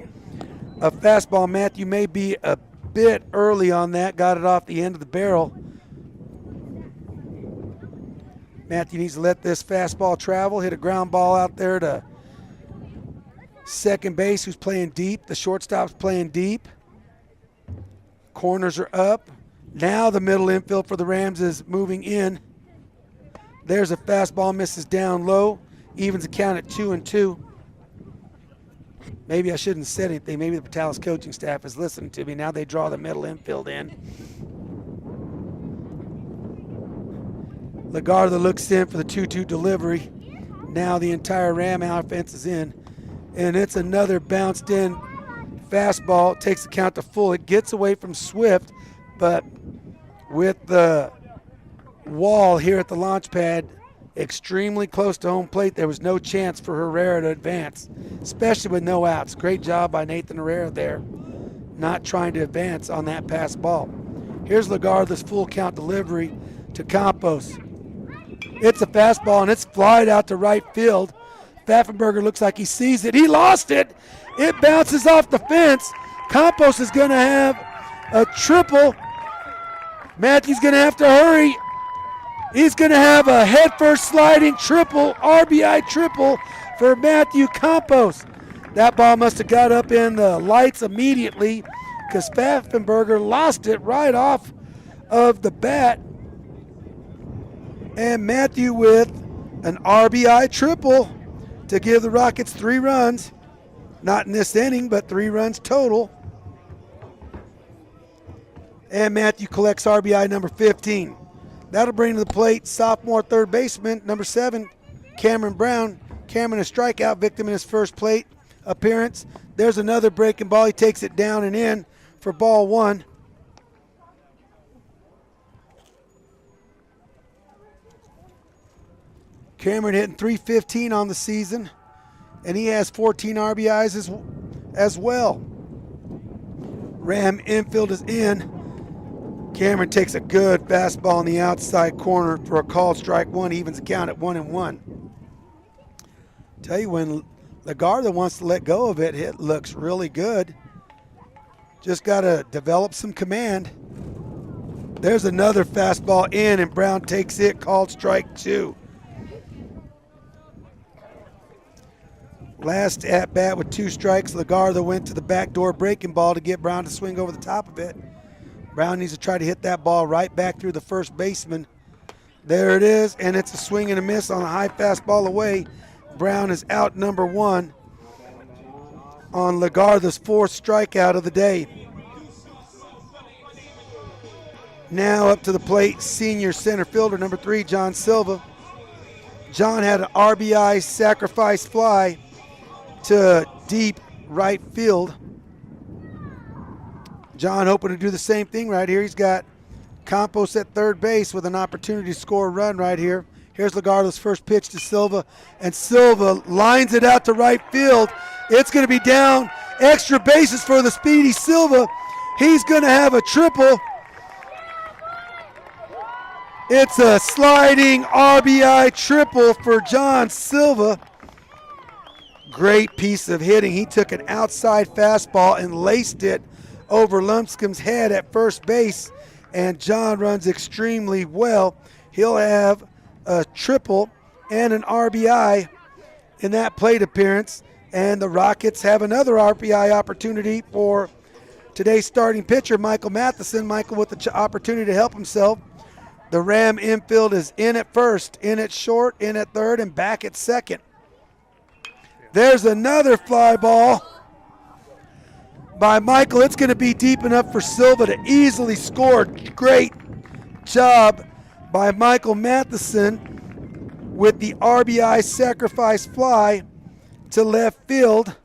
Speaker 1: a fastball. Matthew may be a bit early on that, got it off the end of the barrel. Matthew needs to let this fastball travel, hit a ground ball out there to second base, who's playing deep. The shortstop's playing deep. Corners are up. Now the middle infield for the Rams is moving in. There's a fastball, misses down low, evens the count at 2-2. Maybe I shouldn't have said anything. Maybe the Portales coaching staff is listening to me. Now they draw the middle infield in. Lagarda looks in for the 2-2 delivery. Now the entire Ram offense is in, and it's another bounced in fastball. Takes the count to full. It gets away from Swift, but with the wall here at the launch pad extremely close to home plate, there was no chance for Herrera to advance, especially with no outs. Great job by Nathan Herrera there, not trying to advance on that pass ball. Here's Lagarda's full count delivery to Campos. It's a fastball, and it's flied out to right field. Pfaffenberger looks like he sees it. He lost it. It bounces off the fence. Campos is going to have a triple. Matthew's going to have to hurry. He's going to have a headfirst sliding triple, RBI triple for Matthew Campos. That ball must have got up in the lights immediately because Pfaffenberger lost it right off of the bat. And Matthew with an RBI triple to give the Rockets 3 runs. Not in this inning, but 3 runs total. And Matthew collects RBI number 15. That'll bring to the plate sophomore third baseman, number 7, Cameron Brown. Cameron, a strikeout victim in his first plate appearance. There's another breaking ball. He takes it down and in for ball 1. Cameron hitting .315 on the season. and he has 14 RBIs as well. Ram infield is in. Cameron takes a good fastball in the outside corner for a called strike one, evens the count at 1-1. Tell you, when Goddard wants to let go of it, it looks really good. Just got to develop some command. There's another fastball in, and Brown takes it, called strike two. Last at bat with 2 strikes, Lagarda went to the backdoor breaking ball to get Brown to swing over the top of it. Brown needs to try to hit that ball right back through the first baseman. There it is, and it's a swing and a miss on a high fastball away. Brown is out number 1 on Lagarda's 4th strikeout of the day. Now up to the plate, senior center fielder number 3, John Silva. John had an RBI sacrifice fly to deep right field. John hoping to do the same thing right here. He's got Campos at third base with an opportunity to score a run right here. Here's Lagarda's first pitch to Silva, and Silva lines it out to right field. It's going to be down, extra bases for the speedy Silva. He's going to have a triple. It's a sliding RBI triple for John Silva. Great piece of hitting. He took an outside fastball and laced it over Lumscombe's head at first base, and John runs extremely well. He'll have a triple and an RBI in that plate appearance, and the Rockets have another RBI opportunity for today's starting pitcher, Michael Matheson. Michael with the opportunity to help himself. The Ram infield is in at first, in at short, in at third, and back at second. There's another fly ball by Michael. It's going to be deep enough for Silva to easily score. Great job by Michael Matheson with the RBI sacrifice fly to left field.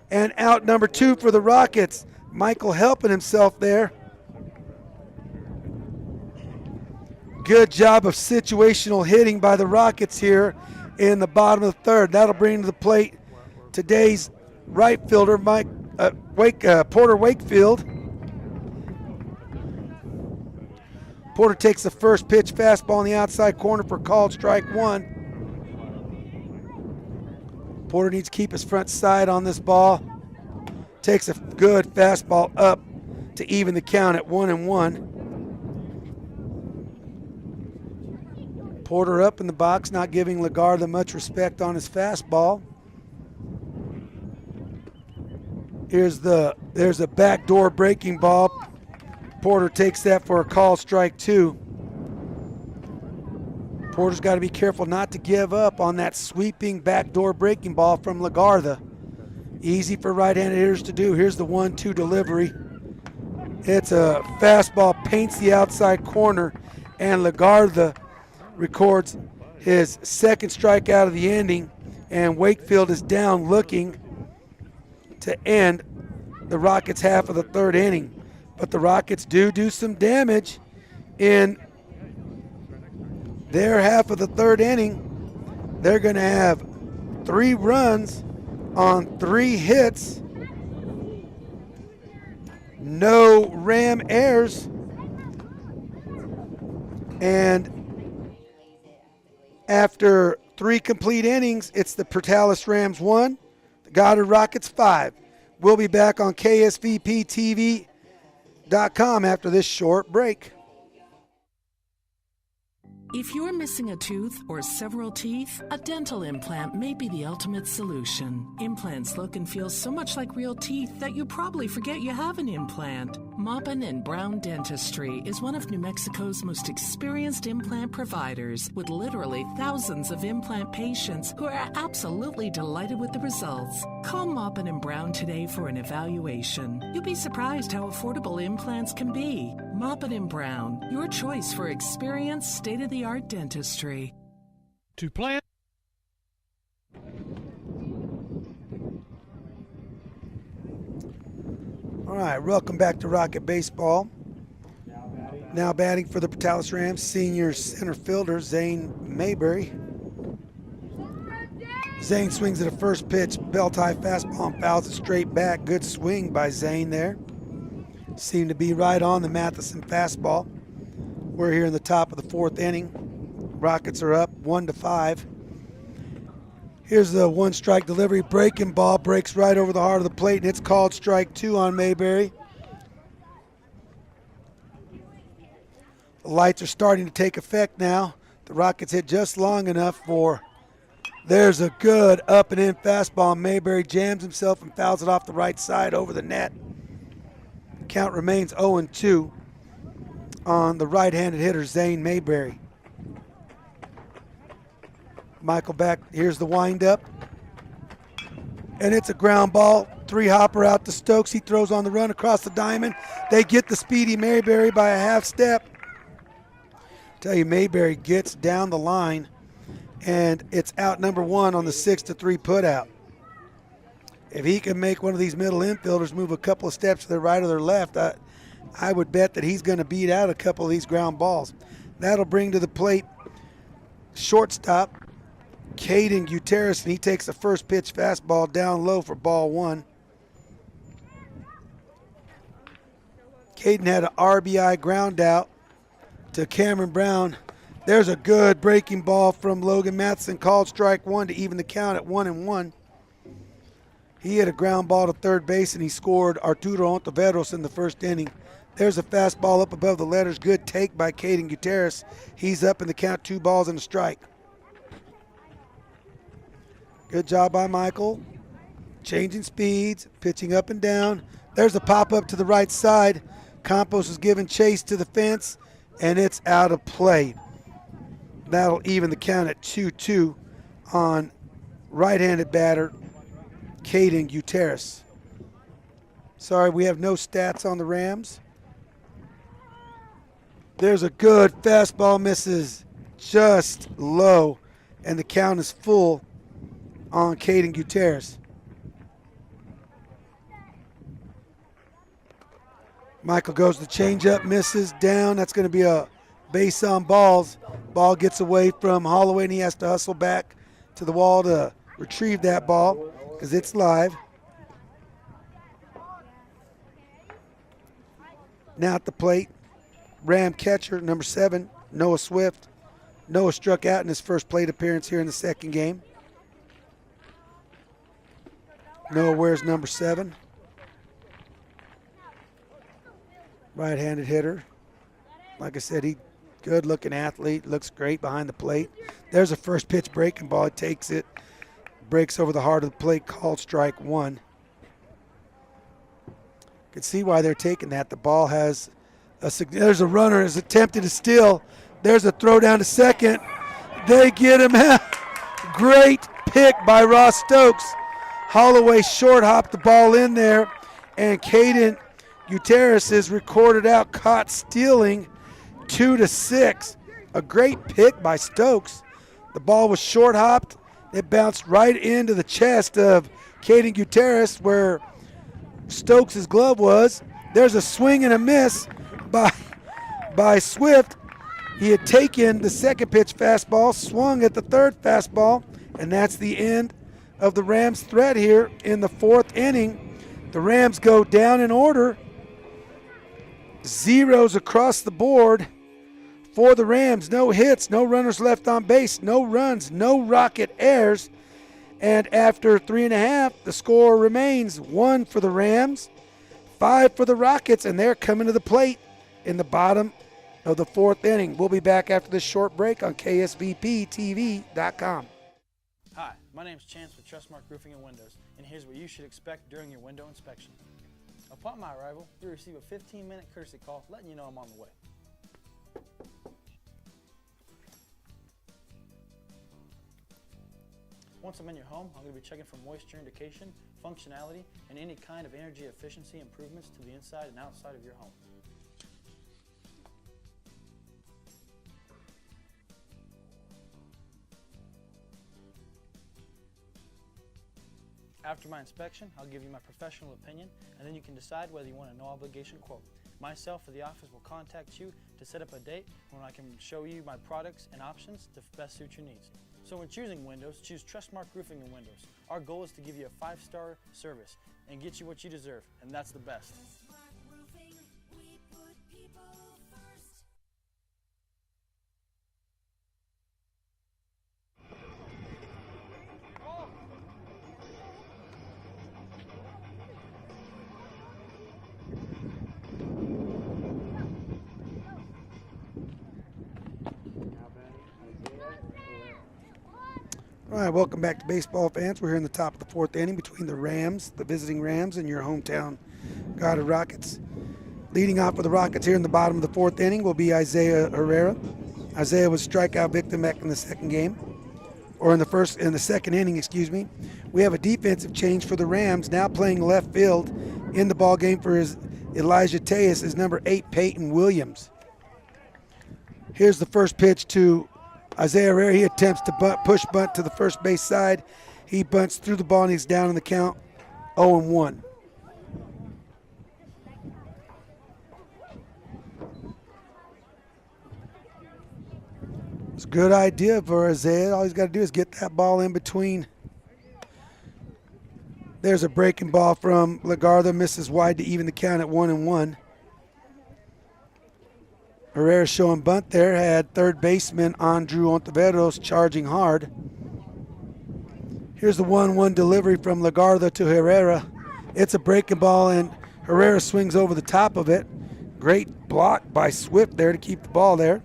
Speaker 1: And out number 2 for the Rockets. Michael helping himself there. Good job of situational hitting by the Rockets here in the bottom of the third. That'll bring to the plate today's right fielder, Porter Wakefield. Porter takes the first pitch fastball in the outside corner for called strike 1. Porter needs to keep his front side on this ball. Takes a good fastball up to even the count at 1-1. Porter up in the box, not giving Lagarda much respect on his fastball. There's a backdoor breaking ball. Porter takes that for a call strike 2. Porter's got to be careful not to give up on that sweeping backdoor breaking ball from Lagarda. Easy for right-handed hitters to do. Here's the 1-2 delivery. It's a fastball, paints the outside corner, and Lagarda records his second strikeout of the inning, and Wakefield is down looking to end the Rockets' half of the third inning. But the Rockets do some damage in their half of the third inning. They're going to have 3 runs on 3 hits. No Ram errors. And after 3 complete innings, it's the Portales Rams 1, the Goddard Rockets 5. We'll be back on KSVPTV.com after this short break.
Speaker 8: If you're missing a tooth or several teeth, a dental implant may be the ultimate solution. Implants look and feel so much like real teeth that you probably forget you have an implant. Maupin and Brown Dentistry is one of New Mexico's most experienced implant providers, with literally thousands of implant patients who are absolutely delighted with the results. Call Maupin and Brown today for an evaluation. You'll be surprised how affordable implants can be. Maupin and Brown, your choice for experienced, state-of-the-art dentistry.
Speaker 3: To plant.
Speaker 1: All right, welcome back to Rocket Baseball. Now batting for the Portales Rams, senior center fielder Zane Mayberry. Zane swings at a first pitch, belt-high fastball and fouls it straight back. Good swing by Zane there. Seemed to be right on the Matheson fastball. We're here in the top of the 4th inning. Rockets are up 1-5. Here's the 1-strike delivery. Breaking ball breaks right over the heart of the plate, and it's called strike 2 on Mayberry. The lights are starting to take effect now. The Rockets hit just long enough for, there's a good up and in fastball. Mayberry jams himself and fouls it off the right side over the net. Count remains 0-2 on the right-handed hitter, Zane Mayberry. Michael back, here's the windup. And it's a ground ball. 3-hopper out to Stokes. He throws on the run across the diamond. They get the speedy Mayberry by a half step. Tell you, Mayberry gets down the line, and it's out number 1 on the 6-3 putout. If he can make one of these middle infielders move a couple of steps to their right or their left, I would bet that he's going to beat out a couple of these ground balls. That'll bring to the plate shortstop Caden Gutierrez, and he takes the first pitch fastball down low for ball 1. Caden had an RBI ground out to Cameron Brown. There's a good breaking ball from Logan Matheson, called strike 1 to even the count at 1-1. He hit a ground ball to third base, and he scored Arturo Ontiveros in the first inning. There's a fastball up above the letters. Good take by Caden Gutierrez. He's up in the count, 2 balls and a strike. Good job by Michael. Changing speeds, pitching up and down. There's a pop-up to the right side. Campos is giving chase to the fence, and it's out of play. That'll even the count at 2-2 on right-handed batter Caden Gutierrez. Sorry, we have no stats on the Rams. There's a good fastball, misses just low, and the count is full on Caden Gutierrez. Michael goes to changeup, misses down. That's going to be a base on balls. Ball gets away from Holloway, and he has to hustle back to the wall to retrieve that ball because it's live. Now at the plate, Ram catcher, number 7, Noah Swift. Noah struck out in his first plate appearance here in the second game. Noah wears number 7. Right-handed hitter. Like I said, he good-looking athlete, looks great behind the plate. There's a first pitch breaking ball. He takes it, breaks over the heart of the plate, called strike 1. Can see why they're taking that. The ball has there's a runner is attempted to steal. There's a throw down to second. They get him out. Great pick by Ross Stokes. Holloway short hopped the ball in there, and Caden Gutierrez is recorded out, caught stealing, 2-6. A great pick by Stokes. The ball was short hopped. It bounced right into the chest of Caden Gutierrez where Stokes' glove was. There's a swing and a miss by Swift. He had taken the second pitch fastball, swung at the third fastball, and that's the end of the Rams' threat here in the 4th inning. The Rams go down in order. Zeros across the board for the Rams. No hits, no runners left on base, no runs, no rocket errors. And after 3.5, the score remains 1 for the Rams, 5 for the Rockets, and they're coming to the plate in the bottom of the 4th inning. We'll be back after this short break on KSVPTV.com.
Speaker 5: Hi, my name is Chance with Trustmark Roofing and Windows, and here's what you should expect during your window inspection. Upon my arrival, you'll receive a 15-minute courtesy call letting you know I'm on the way. Once I'm in your home, I'm going to be checking for moisture indication, functionality, and any kind of energy efficiency improvements to the inside and outside of your home. After my inspection, I'll give you my professional opinion, and then you can decide whether you want a no-obligation quote. Myself or the office will contact you to set up a date when I can show you my products and options to best suit your needs. So when choosing windows, choose Trustmark Roofing and Windows. Our goal is to give you a 5-star service and get you what you deserve, and that's the best.
Speaker 1: All right, welcome back to baseball fans. We're here in the top of the 4th inning between the Rams, the visiting Rams, and your hometown Goddard Rockets. Leading off for the Rockets here in the bottom of the 4th inning will be Isaiah Herrera. Isaiah was strikeout victim back in the second inning, excuse me. We have a defensive change for the Rams, now playing left field in the ball game for Elijah Tejas is number 8, Peyton Williams. Here's the first pitch to Isaiah Herrera. He attempts to push bunt to the first base side. He bunts through the ball and he's down in the count 0-1. It's a good idea for Isaiah. All he's got to do is get that ball in between. There's a breaking ball from Lagarda, misses wide to even the count at 1-1. Herrera showing bunt there, had third baseman Andrew Ontiveros charging hard. Here's the 1-1 delivery from Lagarda to Herrera. It's a breaking ball and Herrera swings over the top of it. Great block by Swift there to keep the ball there.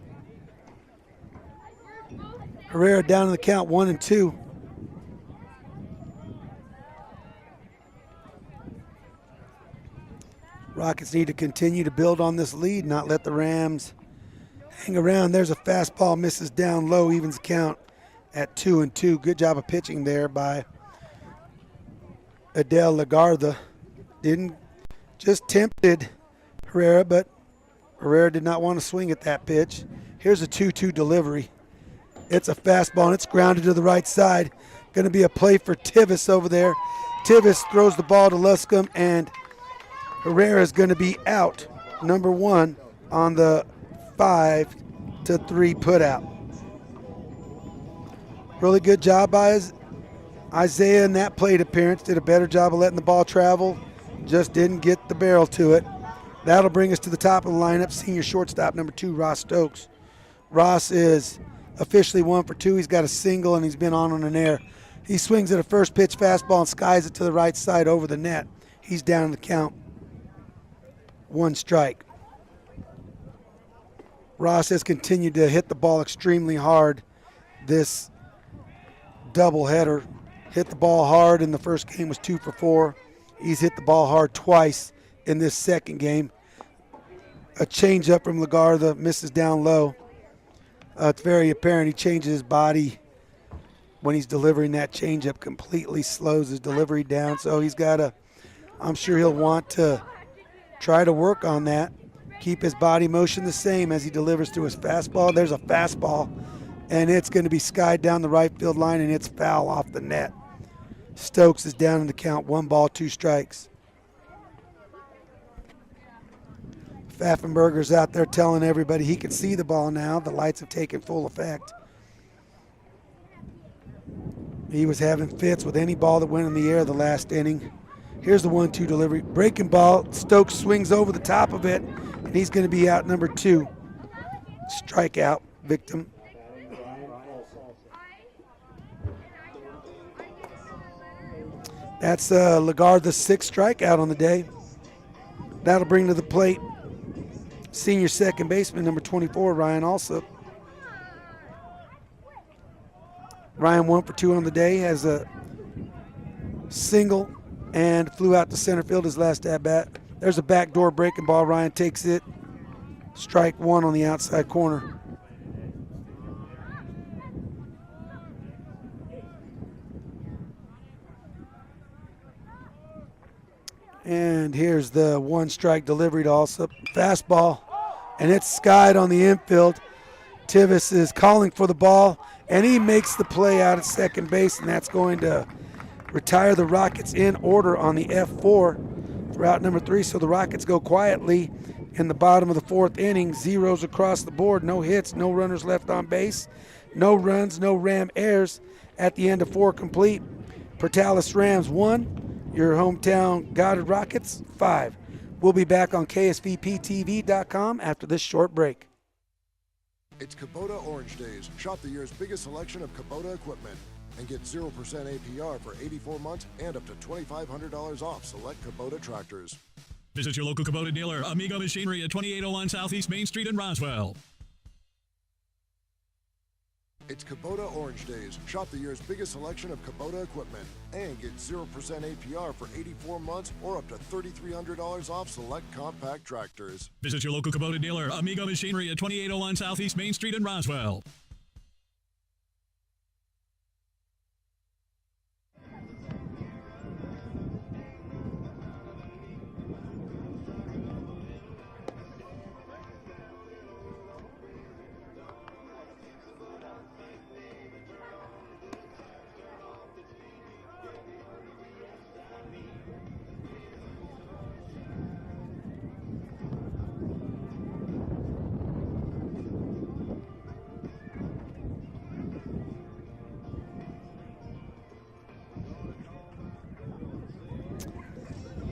Speaker 1: Herrera down in the count 1-2. Rockets need to continue to build on this lead, not let the Rams hang around. There's a fastball, misses down low, evens the count at 2-2. Good job of pitching there by Adele Lagarda. Just tempted Herrera, but Herrera did not want to swing at that pitch. Here's a 2-2 delivery. It's a fastball, and it's grounded to the right side. Going to be a play for Tivis over there. Tivis throws the ball to Luscombe, and Herrera is going to be out, number 1, on the 5-3 putout. Really good job by Isaiah in that plate appearance. Did a better job of letting the ball travel. Just didn't get the barrel to it. That'll bring us to the top of the lineup. Senior shortstop, number 2, Ross Stokes. Ross is officially 1 for 2. He's got a single, and he's been on an air. He swings at a first pitch fastball and skies it to the right side over the net. He's down in the count. 1 strike. Ross has continued to hit the ball extremely hard this doubleheader. Hit the ball hard in the first game, was 2 for 4. He's hit the ball hard twice in this second game. A changeup from Lagarda, misses down low. It's very apparent he changes his body when he's delivering that changeup, completely slows his delivery down. So I'm sure he'll want to try to work on that, keep his body motion the same as he delivers to his fastball. There's a fastball, and it's going to be skied down the right field line, and it's foul off the net. Stokes is down in the count, 1 ball, 2 strikes. Pfaffenberger's out there telling everybody he can see the ball now. The lights have taken full effect. He was having fits with any ball that went in the air the last inning. Here's the 1-2 delivery. Breaking ball. Stokes swings over the top of it, and he's going to be out, number 2. Strikeout victim. That's Lagarda's 6th strikeout on the day. That'll bring to the plate senior second baseman, number 24, Ryan Alsop. Ryan 1 for 2 on the day, has a single and flew out to center field his last at-bat. There's a backdoor breaking ball. Ryan takes it. Strike 1 on the outside corner. And here's the 1-strike delivery to Alsop. Fastball, and it's skied on the infield. Tivis is calling for the ball, and he makes the play out at second base, and that's going to retire the Rockets in order on the F4 for out number 3. So the Rockets go quietly in the bottom of the 4th inning. 0s across the board, no hits, no runners left on base, No runs, no Ram errors at the end of 4 complete. Portales Rams 1, your hometown Goddard Rockets 5. We'll be back on KSVPTV.com after this short break.
Speaker 9: It's Kubota Orange Days. Shop the year's biggest selection of Kubota equipment and get 0% APR for 84 months and up to $2,500 off select Kubota tractors.
Speaker 10: Visit your local Kubota dealer, Amigo Machinery at 2801 Southeast Main Street in Roswell.
Speaker 9: It's Kubota Orange Days. Shop the year's biggest selection of Kubota equipment and get 0% APR for 84 months or up to $3,300 off select compact tractors.
Speaker 10: Visit your local Kubota dealer, Amigo Machinery at 2801 Southeast Main Street in Roswell.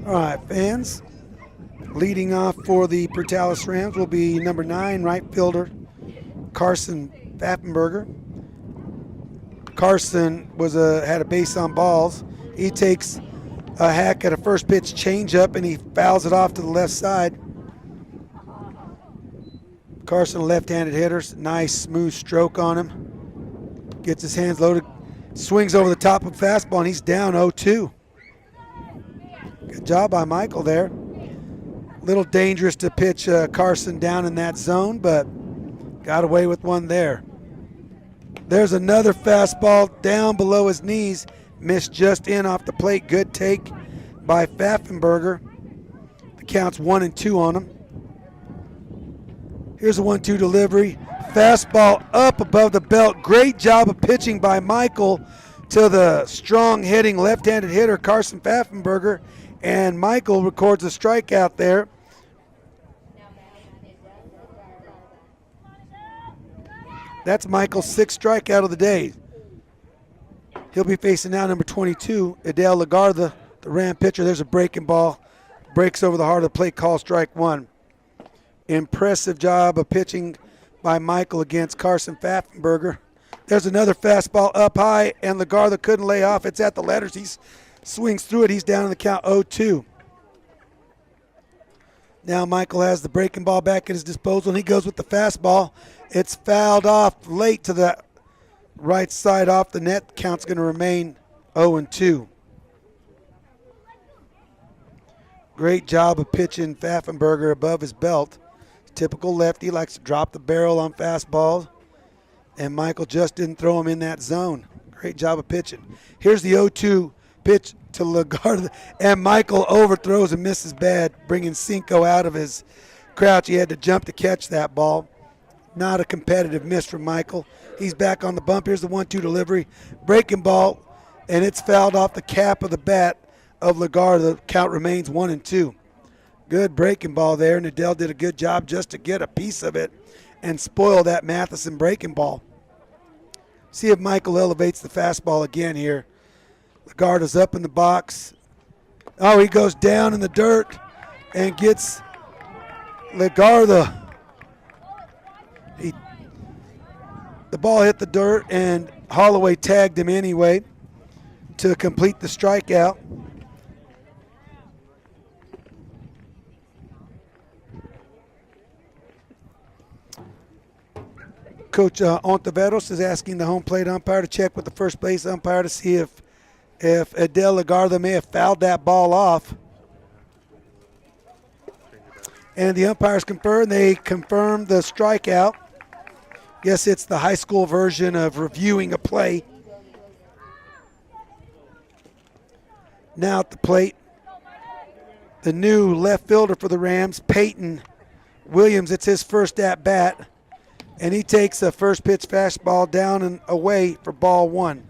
Speaker 1: All right, fans. Leading off for the Portales Rams will be number 9 right fielder Carson Pfaffenberger. Carson had a base on balls. He takes a hack at a first pitch changeup and he fouls it off to the left side. Carson, a left-handed hitter, nice smooth stroke on him. Gets his hands loaded, swings over the top of fastball, and he's down 0-2. Good job by Michael there. Little dangerous to pitch Carson down in that zone, but got away with one there. There's another fastball down below his knees. Missed just in off the plate. Good take by Pfaffenberger. The count's 1-2 on him. Here's a 1-2 delivery. Fastball up above the belt. Great job of pitching by Michael to the strong hitting left-handed hitter Carson Pfaffenberger. And Michael records a strikeout there. That's Michael's 6th strikeout of the day. He'll be facing now number 22, Adele Lagarde, the Ram pitcher. There's a breaking ball. Breaks over the heart of the plate, call strike 1. Impressive job of pitching by Michael against Carson Pfaffenberger. There's another fastball up high, and Lagarde couldn't lay off. It's at the letters. He swings through it. He's down in the count 0-2. Now Michael has the breaking ball back at his disposal, and he goes with the fastball. It's fouled off late to the right side off the net. Count's going to remain 0-2. Great job of pitching Pfaffenberger above his belt. Typical lefty, likes to drop the barrel on fastballs, and Michael just didn't throw him in that zone. Great job of pitching. Here's the 0-2 pitch to Lagarde, and Michael overthrows and misses bad, bringing Cinco out of his crouch. He had to jump to catch that ball. Not a competitive miss from Michael. He's back on the bump. Here's the 1-2 delivery. Breaking ball, and it's fouled off the cap of the bat of Lagarde. The count remains 1-2. Good breaking ball there, and Adele did a good job just to get a piece of it and spoil that Matheson breaking ball. See if Michael elevates the fastball again here. Lagarde's up in the box. Oh, he goes down in the dirt and gets Lagarde. The ball hit the dirt, and Holloway tagged him anyway to complete the strikeout. Coach Ontiveros is asking the home plate umpire to check with the first base umpire to see if Adele Lagarde may have fouled that ball off. And the umpires confirm. They confirmed the strikeout. Guess it's the high school version of reviewing a play. Now at the plate, the new left fielder for the Rams, Peyton Williams. It's his first at-bat, and he takes a first pitch fastball down and away for ball 1.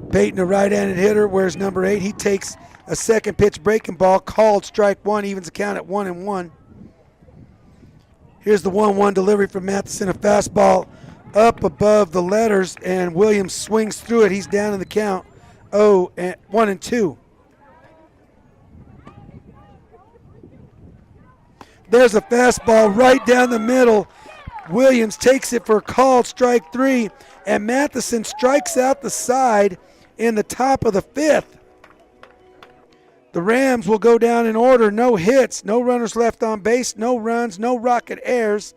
Speaker 1: Peyton, a right-handed hitter, wears number 8. He takes a second pitch breaking ball, called strike 1, evens the count at 1-1. Here's the 1-1 delivery from Matheson, a fastball up above the letters, and Williams swings through it. He's down in the count. 1-2. There's a fastball right down the middle. Williams takes it for a called strike 3, and Matheson strikes out the side in the top of the 5th. The Rams will go down in order. No hits, no runners left on base, no runs, no rocket airs.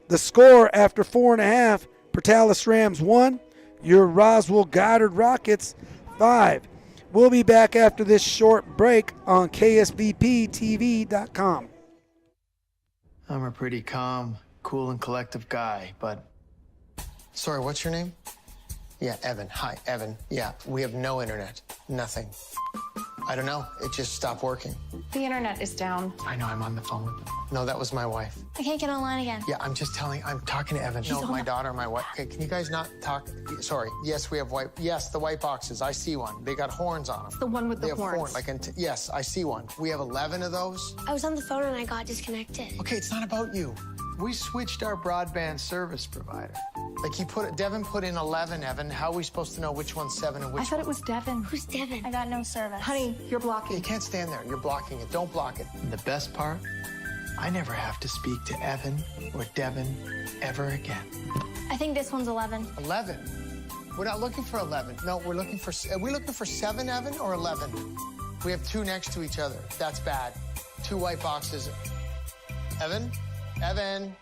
Speaker 1: The score after 4.5, Portales Rams 1, your Roswell Goddard Rockets 5. We'll be back after this short break on KSVPTV.com.
Speaker 11: I'm a pretty calm, cool, and collective guy, but... Sorry, what's your name? Yeah, Evan. Hi, Evan. Yeah, we have no internet. Nothing. I don't know. It just stopped working.
Speaker 12: The internet is down.
Speaker 11: I know, I'm on the phone with them. No, that was my wife.
Speaker 12: I can't get online again.
Speaker 11: Yeah, I'm talking to Evan. No, my daughter, my wife. Okay, can you guys not talk? Sorry. Yes, we have the white boxes. I see one. They got horns on them.
Speaker 12: The one with the horns.
Speaker 11: Yes, I see one. We have 11 of those.
Speaker 13: I was on the phone and I got disconnected.
Speaker 11: Okay, it's not about you. We switched our broadband service provider. Like Devin put in 11, Evan. How are we supposed to know which one's 7 and which one?
Speaker 12: I thought it was Devin.
Speaker 13: Who's Devin?
Speaker 12: I got no service. Honey, you're blocking.
Speaker 11: You can't stand there. You're blocking it. Don't block it. And the best part, I never have to speak to Evan or Devin ever again.
Speaker 13: I think this one's 11.
Speaker 11: 11? We're not looking for 11. No, are we looking for 7, Evan, or 11? We have 2 next to each other. That's bad. 2 white boxes. Evan? Evan?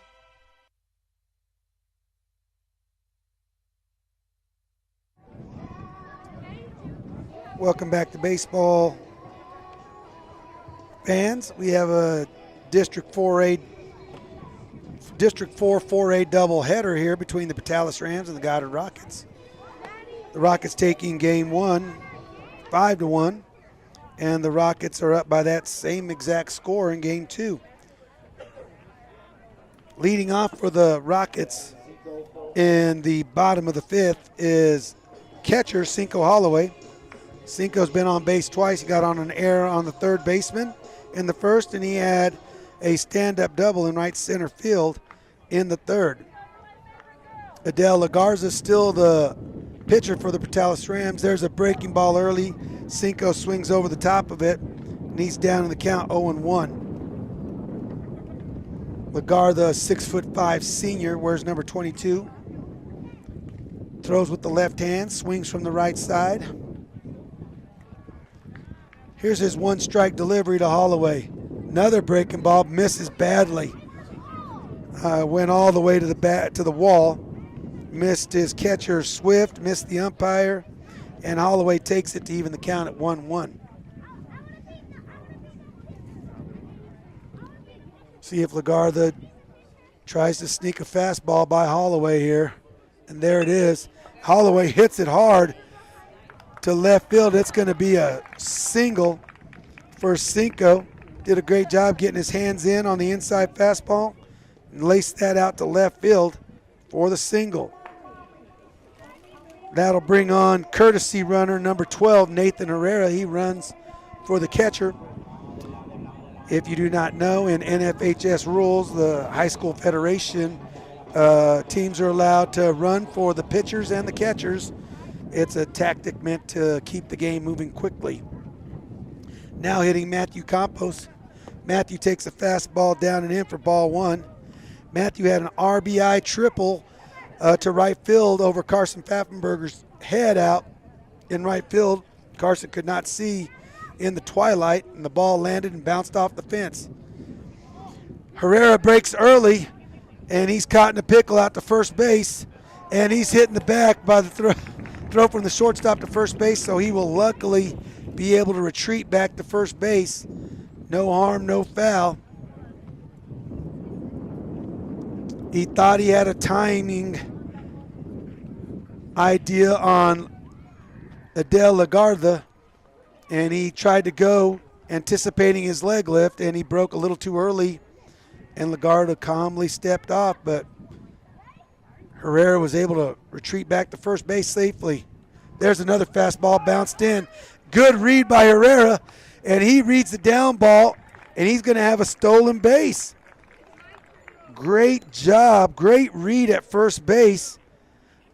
Speaker 1: Welcome back to baseball, fans. We have a District 4 4A doubleheader here between the Portales Rams and the Goddard Rockets. The Rockets taking game 1, 5-1, and the Rockets are up by that same exact score in game 2. Leading off for the Rockets in the bottom of the 5th is catcher Cinco Holloway. Cinco's been on base twice. He got on an error on the third baseman in the first, and he had a stand-up double in right center field in the third. Adele Lagarza still the pitcher for the Portales Rams. There's a breaking ball early. Cinco swings over the top of it, and he's down in the count 0-1. Lagarza, 6'5" senior, wears number 22. Throws with the left hand, swings from the right side. Here's his 1-strike delivery to Holloway. Another breaking ball, misses badly. Went all the way to the wall. Missed his catcher Swift, missed the umpire, and Holloway takes it to even the count at 1-1. See if Lagarza tries to sneak a fastball by Holloway here. And there it is. Holloway hits it hard to left field. It's going to be a single for Cinco. Did a great job getting his hands in on the inside fastball and laced that out to left field for the single. That'll bring on courtesy runner number 12, Nathan Herrera. He runs for the catcher. If you do not know, in NFHS rules, the high school federation, teams are allowed to run for the pitchers and the catchers. It's a tactic meant to keep the game moving quickly. Now hitting Matthew Campos. Matthew takes a fastball down and in for ball 1. Matthew had an RBI triple to right field over Carson Pfaffenberger's head out in right field. Carson could not see in the twilight, and the ball landed and bounced off the fence. Herrera breaks early, and he's caught in a pickle out to first base, and he's hit in the back by the throw from the shortstop to first base, so he will luckily be able to retreat back to first base. No harm, no foul. He thought he had a timing idea on Adele Lagarza, and he tried to go anticipating his leg lift, and he broke a little too early, and Lagarza calmly stepped off, but Herrera was able to retreat back to first base safely. There's another fastball bounced in. Good read by Herrera, and he reads the down ball, and he's going to have a stolen base. great job, great read at first base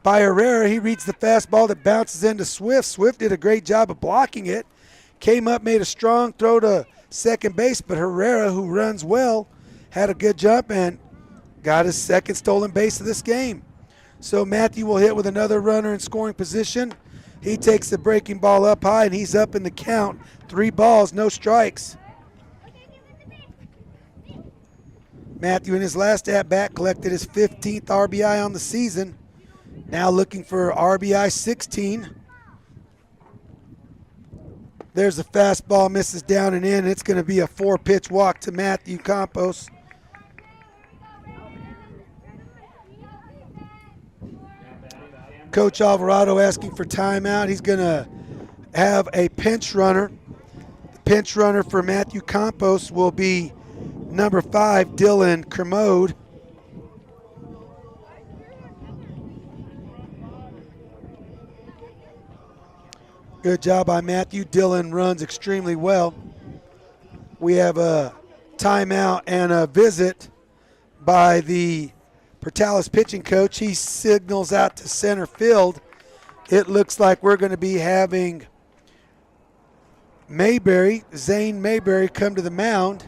Speaker 1: by Herrera. He reads the fastball that bounces into Swift. Swift did a great job of blocking it. Came up, made a strong throw to second base, but Herrera, who runs well, had a good jump and got his second stolen base of this game. So Matthew will hit with another runner in scoring position. He takes the breaking ball up high, and he's up in the count. 3 balls, no strikes. Matthew, in his last at-bat, collected his 15th RBI on the season. Now looking for RBI 16. There's a fastball, misses down and in. It's going to be a 4-pitch walk to Matthew Campos. Coach Alvarado asking for timeout. He's going to have a pinch runner. The pinch runner for Matthew Campos will be number 5, Dylan Kermode. Good job by Matthew. Dylan runs extremely well. We have a timeout and a visit by the Portales pitching coach. He signals out to center field. It looks like we're going to be having Zane Mayberry come to the mound.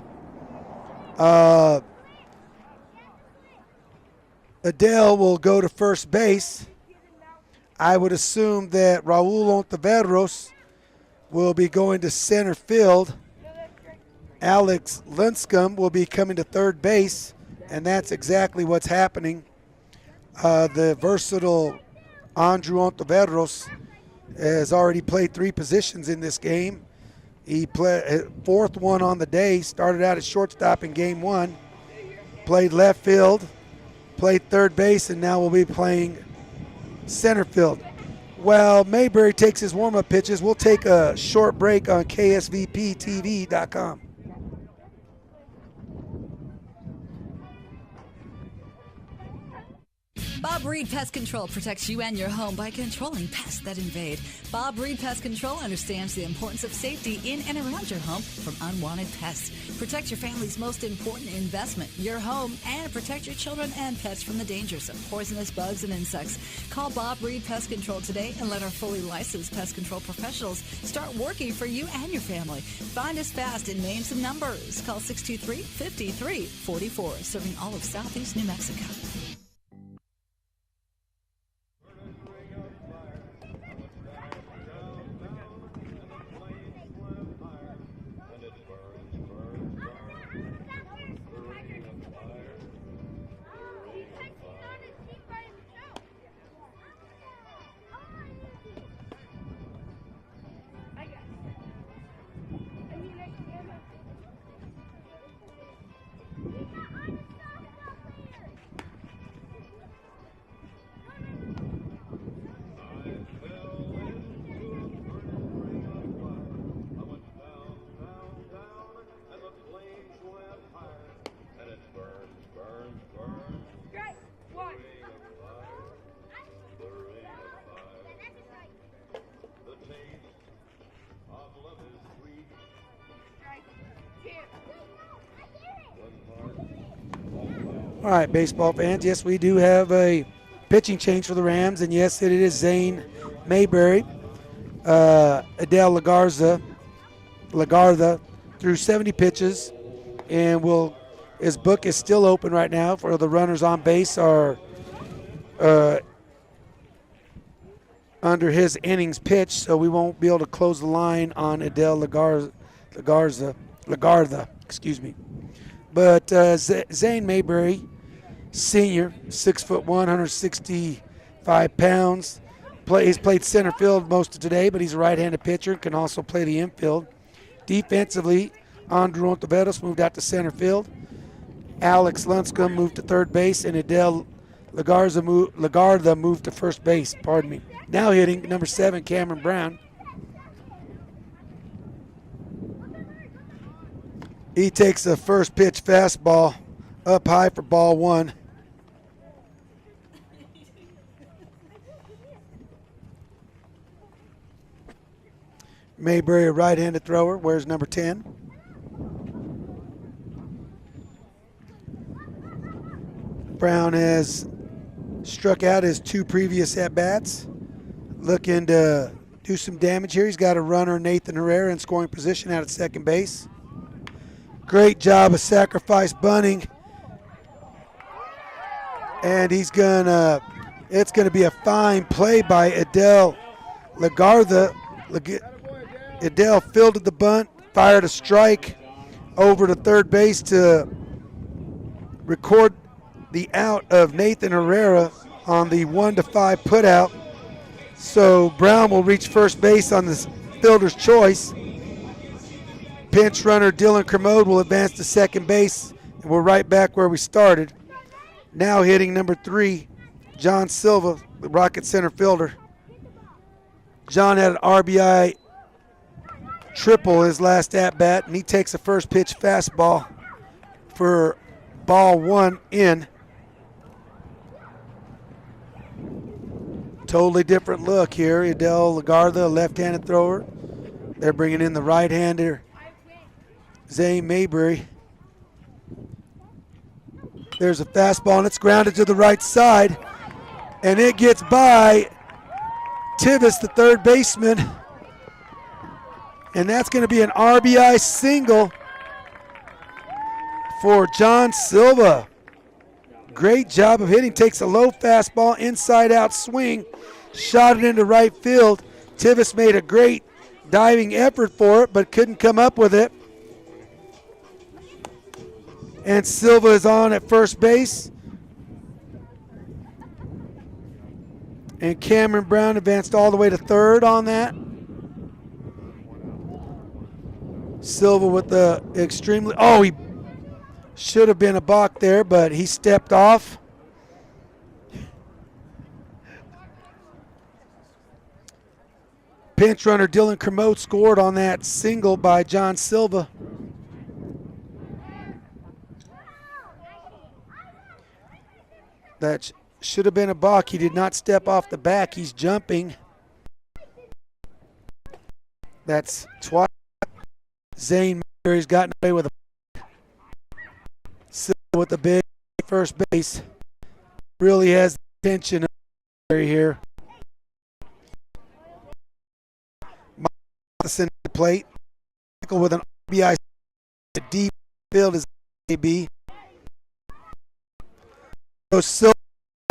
Speaker 1: Adele will go to first base. I would assume that Raul Ontiveros will be going to center field. Alex Linscomb will be coming to third base, and that's exactly what's happening. The versatile Andrew Ontiveros has already played 3 positions in this game. He played 4th one on the day, started out at shortstop in game 1, played left field, played third base, and now will be playing center field. While Mayberry takes his warm-up pitches, we'll take a short break on KSVPTV.com.
Speaker 14: Bob Reed Pest Control protects you and your home by controlling pests that invade. Bob Reed Pest Control understands the importance of safety in and around your home from unwanted pests. Protect your family's most important investment, your home, and protect your children and pets from the dangers of poisonous bugs and insects. Call Bob Reed Pest Control today and let our fully licensed pest control professionals start working for you and your family. Find us fast in names and numbers. Call 623-5344, serving all of Southeast New Mexico.
Speaker 1: All right, baseball fans, yes, we do have a pitching change for the Rams, and yes, it is Zane Mayberry. Adele Lagarda threw 70 pitches, and his book is still open right now for the runners on base are under his innings pitched, so we won't be able to close the line on Adele Lagarda, excuse me. But Zane Mayberry, senior, 6'1", 165 pounds. He's played center field most of today, but he's a right-handed pitcher, can also play the infield. Defensively, Andrew Ontiveros moved out to center field. Alex Linscomb moved to third base, and Adele Lagarda moved to first base. Pardon me. Now hitting number 7, Cameron Brown. He takes a first pitch fastball up high for ball 1. Mayberry, a right-handed thrower, wears number 10. Brown has struck out his 2 previous at-bats. Looking to do some damage here. He's got a runner, Nathan Herrera, in scoring position out at second base. Great job of sacrifice bunting. And it's gonna be a fine play by Adele Lagarda. Adele fielded the bunt, fired a strike over to third base to record the out of Nathan Herrera on the 1-5 putout. So Brown will reach first base on this fielder's choice. Pinch runner Dylan Kermode will advance to second base, and we're right back where we started. Now hitting number 3, John Silva, the Rocket center fielder. John had an RBI triple his last at-bat, and he takes a first pitch fastball for ball 1 in. Totally different look here. Adele Lagarda, a left-handed thrower. They're bringing in the right-hander, Zane Mayberry. There's a fastball, and it's grounded to the right side, and it gets by Tivis, the third baseman, and that's going to be an RBI single for John Silva. Great job of hitting. Takes a low fastball, inside-out swing, shot it into right field. Tivis made a great diving effort for it, but couldn't come up with it. And Silva is on at first base. And Cameron Brown advanced all the way to third on that. Silva with the extremely, he should have been a balk there, but he stepped off. Pinch runner Dylan Kermode scored on that single by John Silva. That should have been a balk. He did not step off the back. He's jumping. That's twice. Zane Mayberry's gotten away with a Silva with the big first base. Really has the attention of here. Matheson at the plate. Michael with an RBI deep field is AB. Silva,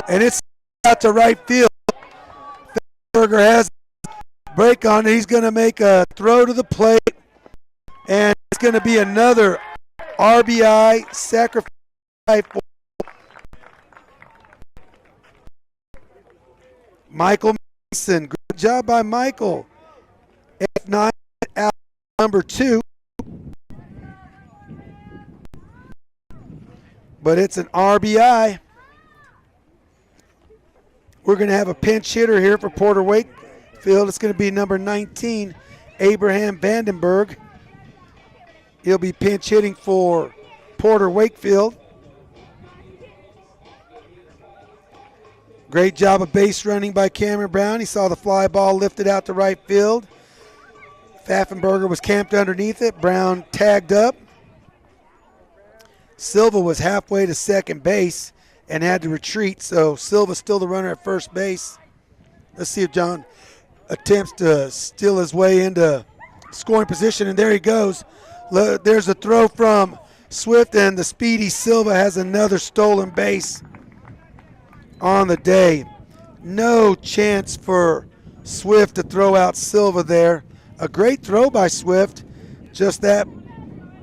Speaker 1: and it's out to right field. Berger has a break on it. He's going to make a throw to the plate, and it's going to be another RBI sacrifice for Michael Mason. Good job by Michael. F9 out number 2. But it's an RBI. We're going to have a pinch hitter here for Porter Wakefield. It's going to be number 19, Abraham Vandenberg. He'll be pinch hitting for Porter Wakefield. Great job of base running by Cameron Brown. He saw the fly ball lifted out to right field. Pfaffenberger was camped underneath it. Brown tagged up. Silva was halfway to second base and had to retreat, so Silva's still the runner at first base. Let's see if John attempts to steal his way into scoring position, and there he goes. There's a throw from Swift, and the speedy Silva has another stolen base on the day. No chance for Swift to throw out Silva there. A great throw by Swift, just that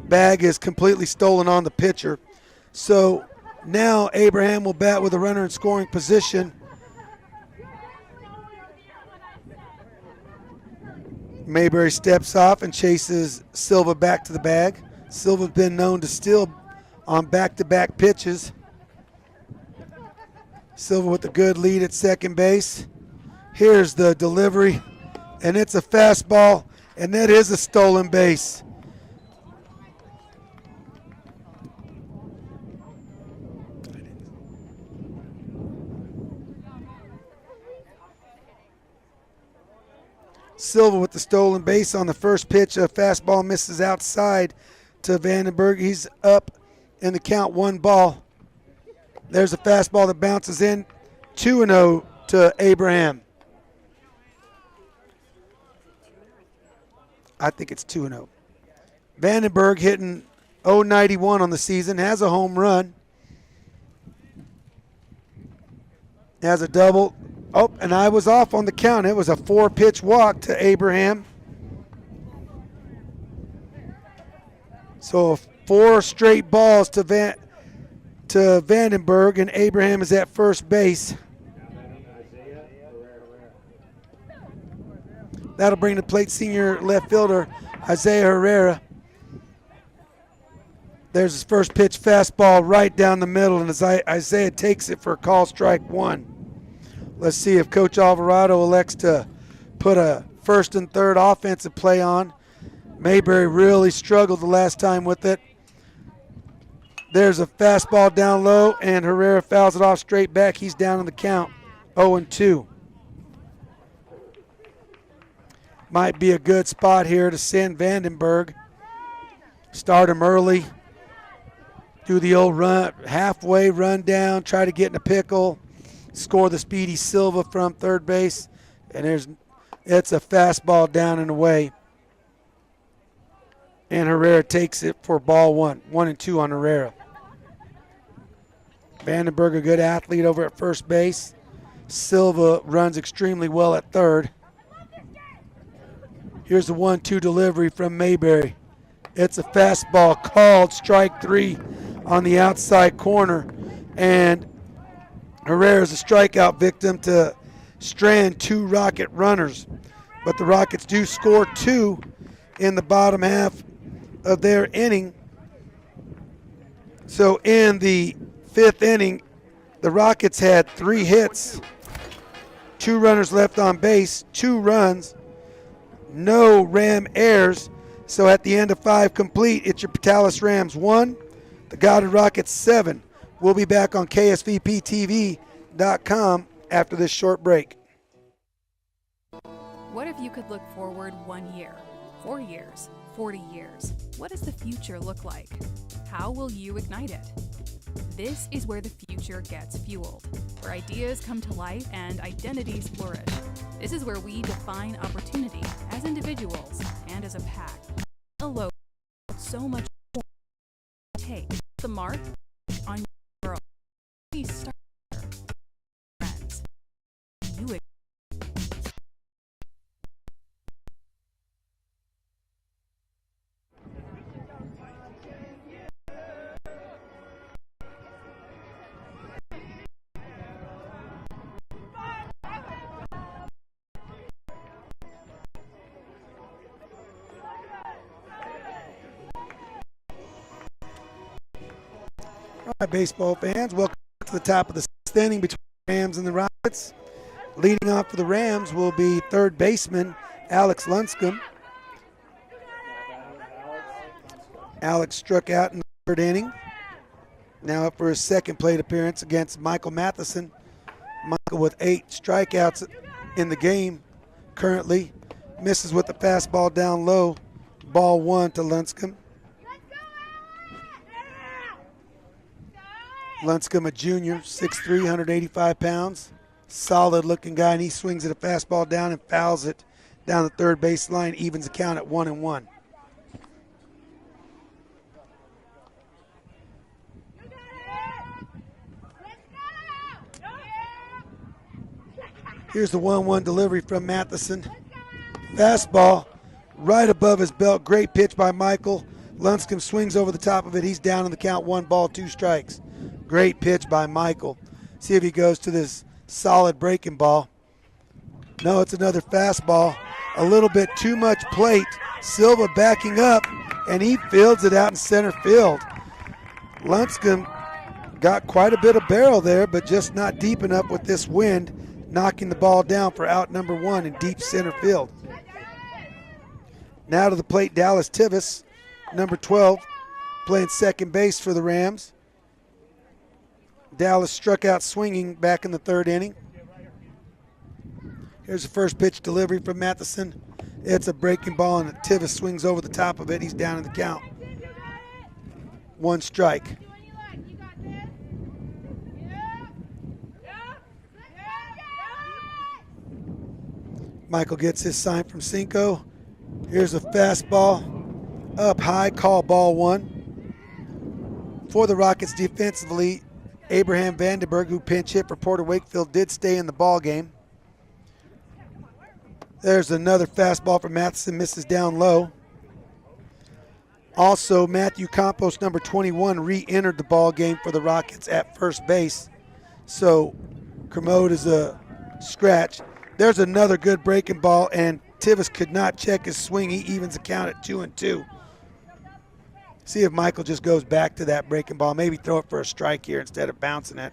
Speaker 1: bag is completely stolen on the pitcher. So now Abraham will bat with a runner in scoring position. Mayberry steps off and chases Silva back to the bag. Silva's been known to steal on back-to-back pitches. Silva with a good lead at second base. Here's the delivery, and it's a fastball, and that is a stolen base. Silva with the stolen base on the first pitch. A fastball misses outside to Vandenberg. He's up in the count, 1 ball. There's a fastball that bounces in. 2-0 to Abraham. I think it's 2-0. Vandenberg hitting .091 on the season, has a home run. Has a double. Oh, and I was off on the count. It was a 4-pitch walk to Abraham. So 4 straight balls to Vandenberg, and Abraham is at first base. That'll bring the plate senior left fielder Isaiah Herrera. There's his first pitch fastball right down the middle, and Isaiah takes it for a call, strike 1. Let's see if Coach Alvarado elects to put a first and third offensive play on. Mayberry really struggled the last time with it. There's a fastball down low, and Herrera fouls it off straight back. He's down in the count, 0-2. Might be a good spot here to send Vandenberg. Start him early. Do the old run, halfway run down, try to get in a pickle. Score the speedy Silva from third base. And it's a fastball down and away. And Herrera takes it for ball 1. 1-2 on Herrera. Vandenberg, a good athlete over at first base. Silva runs extremely well at third. Here's the 1-2 delivery from Mayberry. It's a fastball called strike 3 on the outside corner. And Herrera's a strikeout victim to strand 2 Rocket runners. But the Rockets do score 2 in the bottom half of their inning. So in the 5th inning, the Rockets had 3 hits, 2 runners left on base, 2 runs, no Ram errors. So at the end of 5 complete, it's your Petalis Rams 1, the Goddard Rockets 7. We'll be back on KSVPTV.com after this short break.
Speaker 2: What if you could look forward 1 year, 4 years, 40 years? What does the future look like? How will you ignite it? This is where the future gets fueled, where ideas come to life and identities flourish. This is where we define opportunity as individuals and as a pack. Alone, so much more. Take the mark on your world. Please start friends. You
Speaker 1: All right, baseball fans, welcome to the top of the 6th inning between the Rams and the Rockets. Leading off for the Rams will be third baseman Alex Lunscomb. Alex struck out in the 3rd inning. Now up for his 2nd plate appearance against Michael Matheson. Michael with 8 strikeouts in the game currently. Misses with the fastball down low. Ball 1 to Lunscomb. Lunscomb, a junior, 6'3", 185 pounds. Solid-looking guy, and he swings at a fastball down and fouls it down the third base line, evens the count at 1-1. Here's the 1-1 delivery from Matheson. Fastball right above his belt. Great pitch by Michael. Lunscomb swings over the top of it. He's down in the count, 1 ball, 2 strikes. Great pitch by Michael. See if he goes to this solid breaking ball. No, it's another fastball. A little bit too much plate. Silva backing up, and he fields it out in center field. Lunscomb got quite a bit of barrel there, but just not deep enough with this wind, knocking the ball down for out number 1 in deep center field. Now to the plate, Dallas Tivis, number 12, playing second base for the Rams. Dallas struck out swinging back in the 3rd inning. Here's the first pitch delivery from Matheson. It's a breaking ball, and Tivis swings over the top of it. He's down in the count. 1 strike. Michael gets his sign from Cinco. Here's a fastball up high, call ball one. For the Rockets defensively, Abraham Vandenberg, who pinch hit for Porter Wakefield, did stay in the ball game. There's another fastball from Matheson, misses down low. Also, Matthew Campos, number 21, re-entered the ball game for the Rockets at first base. So Kermode is a scratch. There's another good breaking ball, and Tivis could not check his swing. He evens the count at 2-2. See if Michael just goes back to that breaking ball. Maybe throw it for a strike here instead of bouncing it.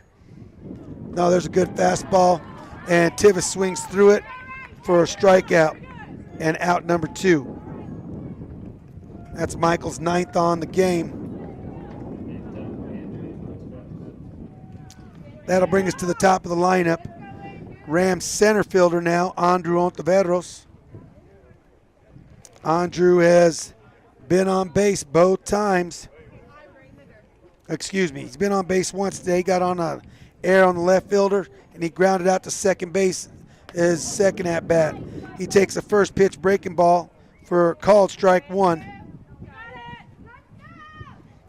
Speaker 1: No, there's a good fastball, and Tivis swings through it for a strikeout and out number 2. That's Michael's 9th on the game. That'll bring us to the top of the lineup. Rams center fielder now, Andrew Ontiveros. Andrew has been on base both times. Excuse me, he's been on base once today. He got on an error on the left fielder, and he grounded out to second base his second at bat. He takes a first pitch breaking ball for called strike 1.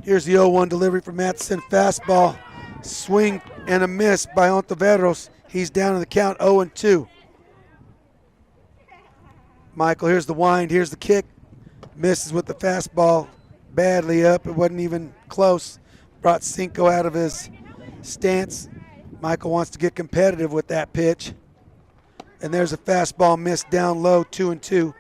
Speaker 1: Here's the 0-1 delivery from Matheson. Fastball, swing and a miss by Ontiveros. He's down in the count 0-2. Michael, here's the wind, here's the kick. Misses with the fastball, badly up. It wasn't even close. Brought Cinco out of his stance. Michael wants to get competitive with that pitch. And there's a fastball missed down low, 2-2.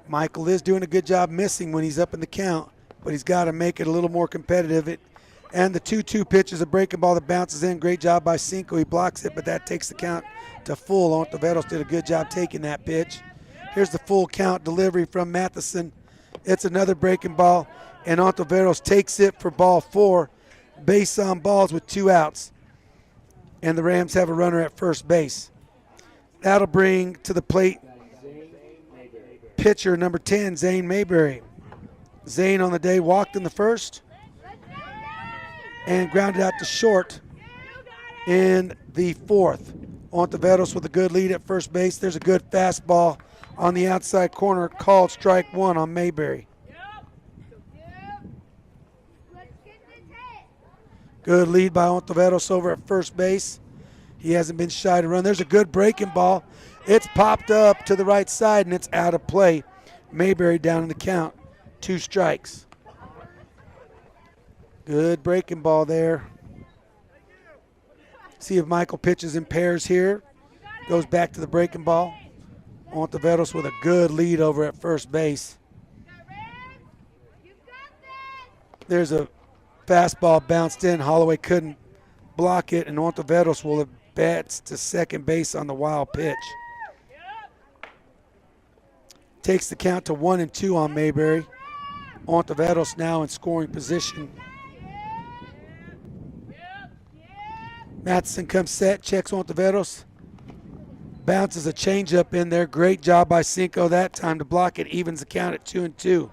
Speaker 1: Michael is doing a good job missing when he's up in the count, but he's got to make it a little more competitive. And the 2-2 pitch is a breaking ball that bounces in. Great job by Cinco. He blocks it, but that takes the count to full. Ontiveros did a good job taking that pitch. Here's the full count delivery from Matheson. It's another breaking ball, and Ontiveros takes it for ball 4. Base on balls with 2 outs. And the Rams have a runner at first base. That'll bring to the plate pitcher number 10, Zane Mayberry. Zane on the day walked in the first and grounded out to short in the 4th. Ontiveros with a good lead at first base. There's a good fastball on the outside corner, called strike 1 on Mayberry. Good lead by Ontiveros over at first base. He hasn't been shy to run. There's a good breaking ball. It's popped up to the right side, and it's out of play. Mayberry down in the count. 2 strikes. Good breaking ball there. See if Michael pitches in pairs here. Goes back to the breaking ball. Ontiveros with a good lead over at first base. There's a fastball bounced in. Holloway couldn't block it, and Ontiveros will bats to second base on the wild pitch. Takes the count to 1-2 on Mayberry. Ontiveros now in scoring position. Matheson comes set, checks Ontiveros. Bounces a changeup in there. Great job by Cinco that time to block it. Evens the count at 2-2.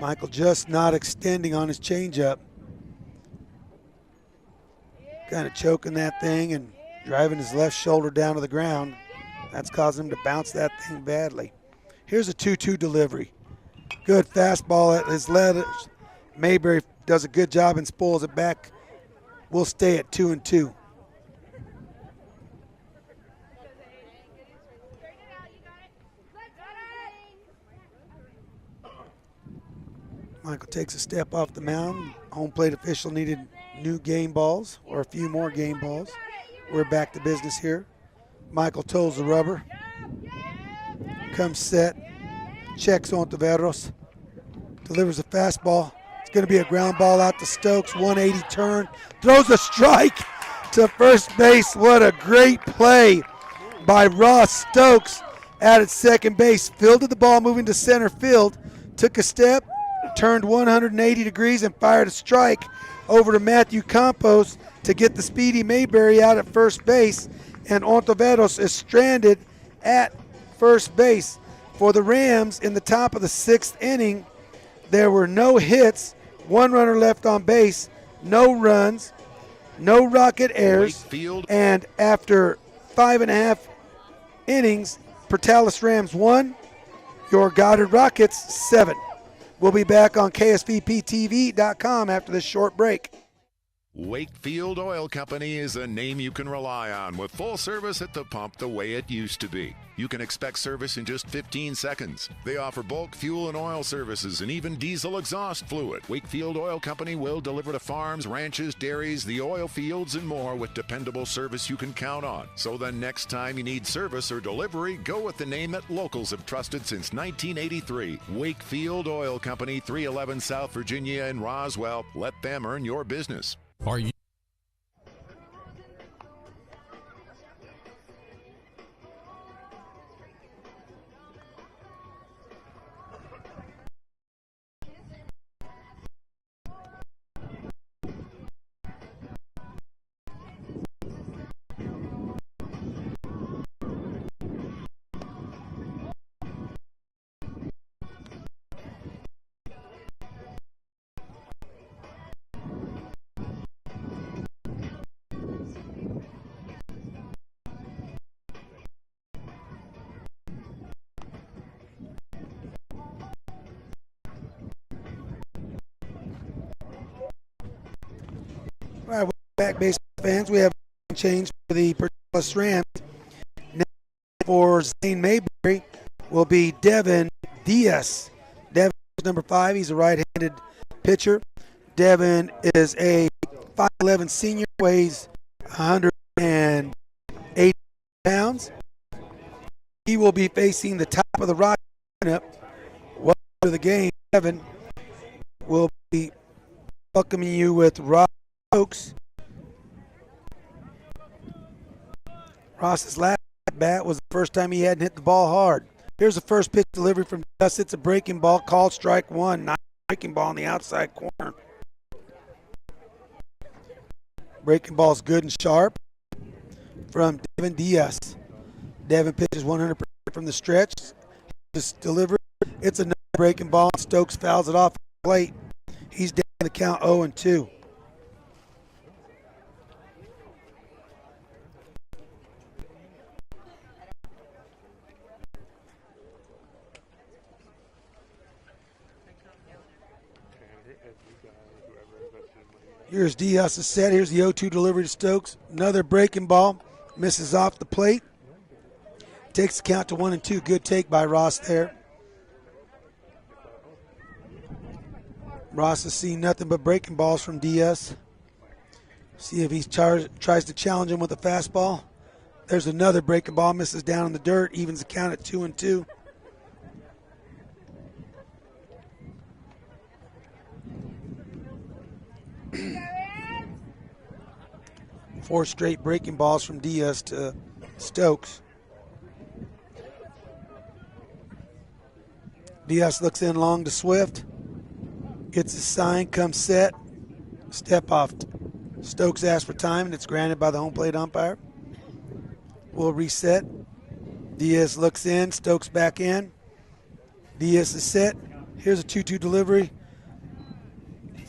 Speaker 1: Michael just not extending on his changeup. Kind of choking that thing and driving his left shoulder down to the ground. That's causing him to bounce that thing badly. Here's a 2-2 delivery. Good fastball at his letters. Mayberry does a good job and spoils it back. We'll stay at 2-2. Michael takes a step off the mound. Home plate official needed new game balls or a few more game balls. We're back to business here. Michael toes the rubber. Comes set. Checks Ontiveros. Delivers a fastball. It's going to be a ground ball out to Stokes. 180 turn. Throws a strike to first base. What a great play by Ross Stokes out at second base. Fielded the ball moving to center field. Took a step. Turned 180 degrees and fired a strike over to Matthew Campos to get the speedy Mayberry out at first base. And Ontiveros is stranded at first base. For the Rams in the top of the 6th inning, there were no hits, 1 runner left on base. no runs, no rocket errors, and after 5.5 innings, Portales Rams 1, your Goddard Rockets 7. We'll be back on KSVPTV.com after this short break.
Speaker 15: Wakefield Oil Company is a name you can rely on with full service at the pump the way it used to be. You can expect service in just 15 seconds. They offer bulk fuel and oil services and even diesel exhaust fluid. Wakefield Oil Company will deliver to farms, ranches, dairies, the oil fields, and more with dependable service you can count on. So the next time you need service or delivery, go with the name that locals have trusted since 1983. Wakefield Oil Company, 311 South Virginia in Roswell. Let them earn your business.
Speaker 10: Are you?
Speaker 1: All right, welcome back, baseball fans. We have a change for the Portales Rams. Now for Zane Mayberry will be Devin Diaz. Devin is number 5. He's a right-handed pitcher. Devin is a 5'11 senior, weighs 180 pounds. He will be facing the top of the Rock lineup. Welcome to the game. Devin will be welcoming you with Ross Stokes. Ross's last bat was the first time he hadn't hit the ball hard. Here's the first pitch delivery from Gus. It's a breaking ball, called strike 1. Nice breaking ball on the outside corner. Breaking ball's good and sharp from Devin Diaz. Devin pitches 100% from the stretch. Just delivered. It's another breaking ball. Stokes fouls it off the plate. He's down the count 0-2. Here's Diaz's set. Here's the 0-2 delivery to Stokes. Another breaking ball. Misses off the plate. Takes the count to 1-2. Good take by Ross there. Ross has seen nothing but breaking balls from Diaz. See if he tries to challenge him with a fastball. There's another breaking ball. Misses down in the dirt. Evens the count at 2-2. Four straight breaking balls from Diaz to Stokes. Diaz looks in long to Swift. Gets his sign, comes set. Step off. Stokes asks for time, and it's granted by the home plate umpire. We'll reset. Diaz looks in. Stokes back in. Diaz is set. Here's a 2-2 delivery.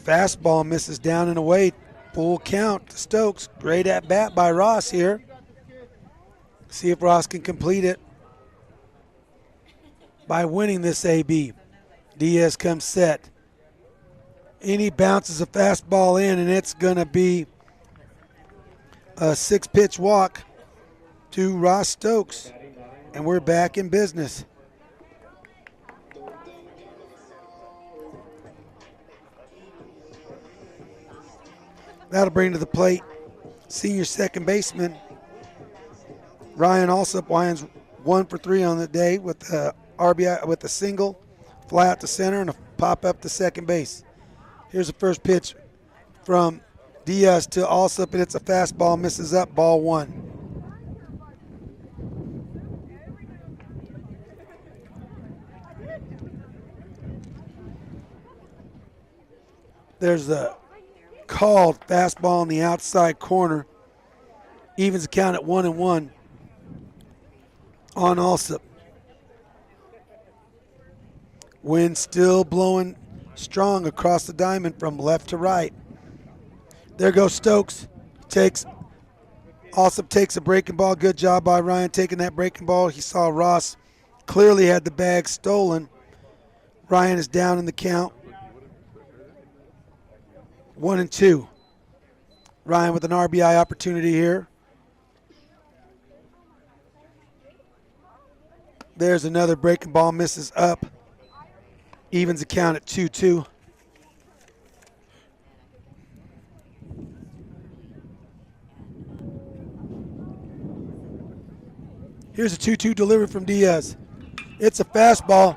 Speaker 1: Fastball misses down and away. Full count to Stokes. Great at bat by Ross here. See if Ross can complete it by winning this AB. Diaz comes set. And he bounces a fastball in, and it's going to be a 6-pitch walk to Ross Stokes. And we're back in business. That'll bring to the plate senior second baseman Ryan Alsop. Ryan's 1 for 3 on the day with a RBI, with a single, fly out to center, and a pop up to second base. Here's the first pitch from Diaz to Alsop, and it's a fastball, misses up, ball 1. There's the called fastball on the outside corner. Evens the count at 1-1 on Alsop. Wind still blowing strong across the diamond from left to right. There goes Stokes. Also takes a breaking ball. Good job by Ryan taking that breaking ball. He saw Ross clearly had the bag stolen. Ryan is down in the count. 1-2. Ryan with an RBI opportunity here. There's another breaking ball, misses up. Evens the count at 2-2. Here's a 2-2 delivery from Diaz. It's a fastball.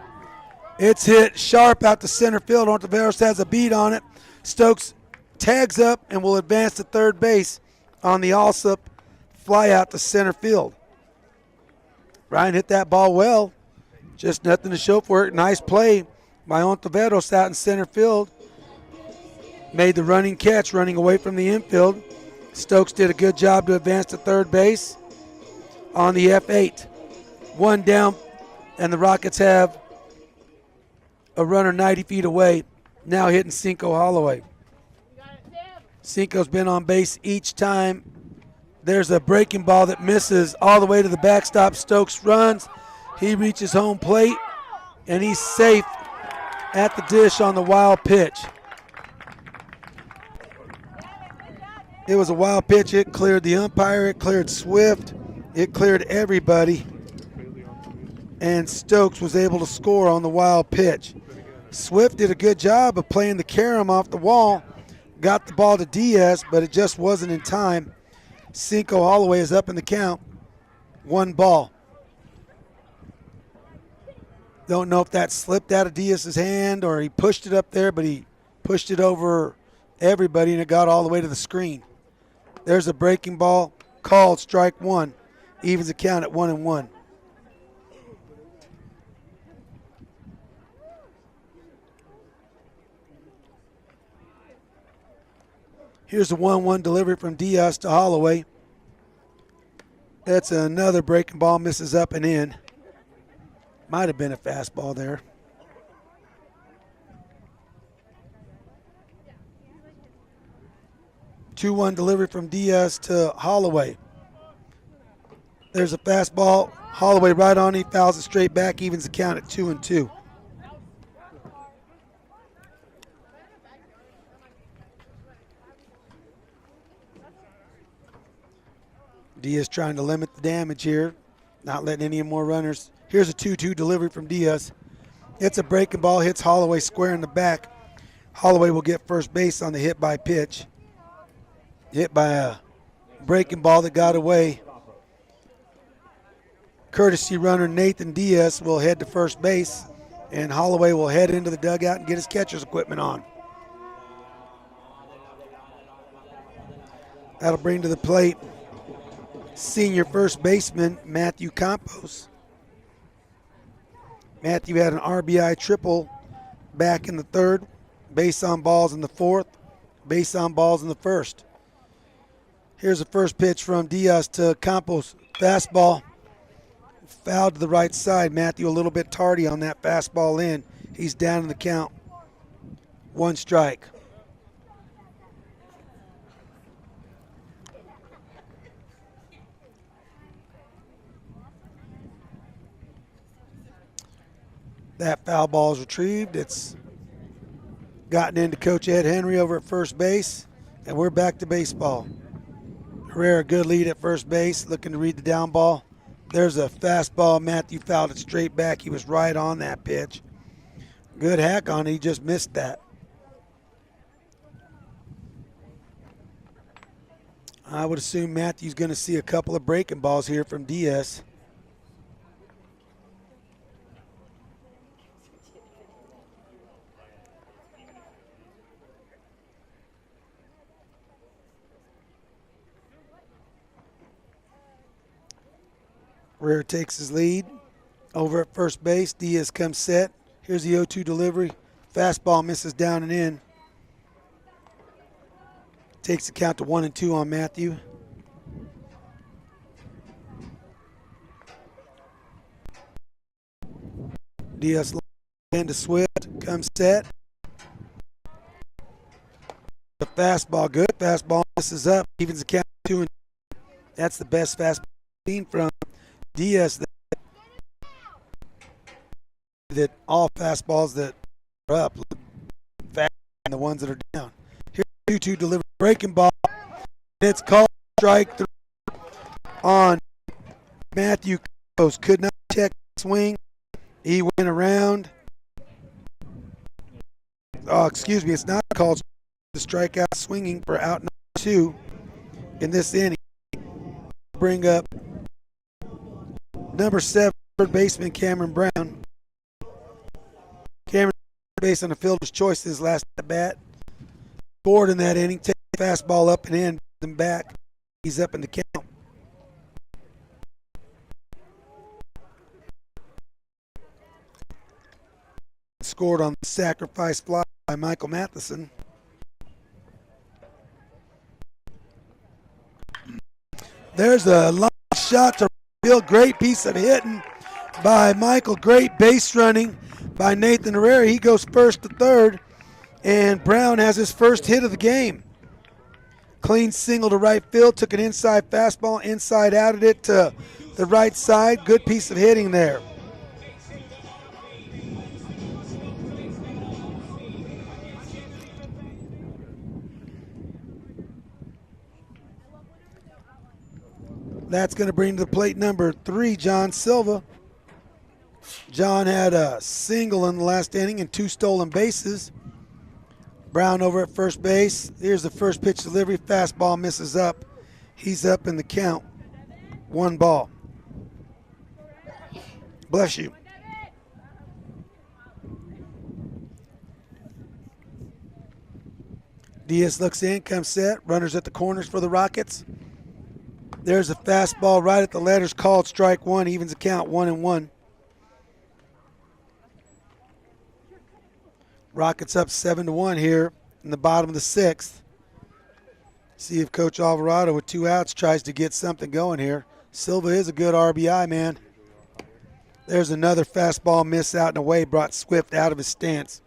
Speaker 1: It's hit sharp out to center field. Ontiveros has a beat on it. Stokes tags up and will advance to third base on the Alsop fly out to center field. Ryan hit that ball well. Just nothing to show for it. Nice play by Ontiveros out in center field. Made the running catch, running away from the infield. Stokes did a good job to advance to third base on the F8. One down, and the Rockets have a runner 90 feet away, now hitting Cinco Holloway. Cinco's been on base each time. There's a breaking ball that misses all the way to the backstop. Stokes runs. He reaches home plate, and he's safe at the dish on the wild pitch. It was a wild pitch. It cleared the umpire. It cleared Swift. It cleared everybody. And Stokes was able to score on the wild pitch. Swift did a good job of playing the carom off the wall. Got the ball to Diaz, but it just wasn't in time. Cinco Holloway is up in the count. 1 ball. Don't know if that slipped out of Diaz's hand or he pushed it up there, but he pushed it over everybody and it got all the way to the screen. There's a breaking ball called strike 1. Evens the count at 1-1. Here's a 1-1 delivery from Diaz to Holloway. That's another breaking ball, misses up and in. Might have been a fastball there. Two-one delivery from Diaz to Holloway. There's a fastball. Holloway right on. He fouls it straight back. Evens the count at 2-2. Diaz trying to limit the damage here, not letting any more runners. Here's a 2-2 delivery from Diaz. It's a breaking ball, hits Holloway square in the back. Holloway will get first base on the hit by pitch. Hit by a breaking ball that got away. Courtesy runner Nathan Diaz will head to first base, and Holloway will head into the dugout and get his catcher's equipment on. That'll bring to the plate senior first baseman Matthew Campos. Matthew had an RBI triple back in the third, base on balls in the fourth, base on balls in the first. Here's the first pitch from Diaz to Campos. Fastball fouled to the right side. Matthew a little bit tardy on that fastball in. He's down in the count. 1 strike. That foul ball is retrieved. It's gotten into Coach Ed Henry over at first base, and we're back to baseball. Herrera, good lead at first base, looking to read the down ball. There's a fastball. Matthew fouled it straight back. He was right on that pitch. Good hack on it. He just missed that. I would assume Matthew's going to see a couple of breaking balls here from Diaz. Herrera takes his lead over at first base. Diaz comes set. Here's the 0-2 delivery. Fastball misses down and in. Takes the count to 1-2 on Matthew. Diaz into Swift. Comes set. The fastball, good. Fastball misses up, evens the count 2-2. That's the best fastball seen from Diaz. That all fastballs that are up look fast and the ones that are down. Here's 2-2 delivery, breaking ball. It's called strike 3 on Matthew Campos. Could not check the swing. He went around. Oh, excuse me, it's not called the strikeout, swinging for out number 2 in this inning. Bring up number 7, third baseman Cameron Brown. Cameron, based on the fielder's choice his last at bat, scored in that inning. Take the fastball up and in, and back. He's up in the count. Scored on the sacrifice fly by Michael Matheson. There's a long shot to field. Great piece of hitting by Michael. Great base running by Nathan Herrera. He goes first to third, and Brown has his first hit of the game. Clean single to right field. Took an inside fastball, inside outed it to the right side. Good piece of hitting there. That's going to bring to the plate number 3, John Silva. John had a single in the last inning and 2 stolen bases. Brown over at first base. Here's the first pitch delivery. Fastball misses up. He's up in the count. 1 ball. Bless you. Diaz looks in, comes set. Runners at the corners for the Rockets. There's a fastball right at the letters called strike 1. Evens the count 1-1. Rockets up 7-1 here in the bottom of the 6th. See if Coach Alvarado with 2 outs tries to get something going here. Silva is a good RBI, man. There's another fastball miss out and away, brought Swift out of his stance.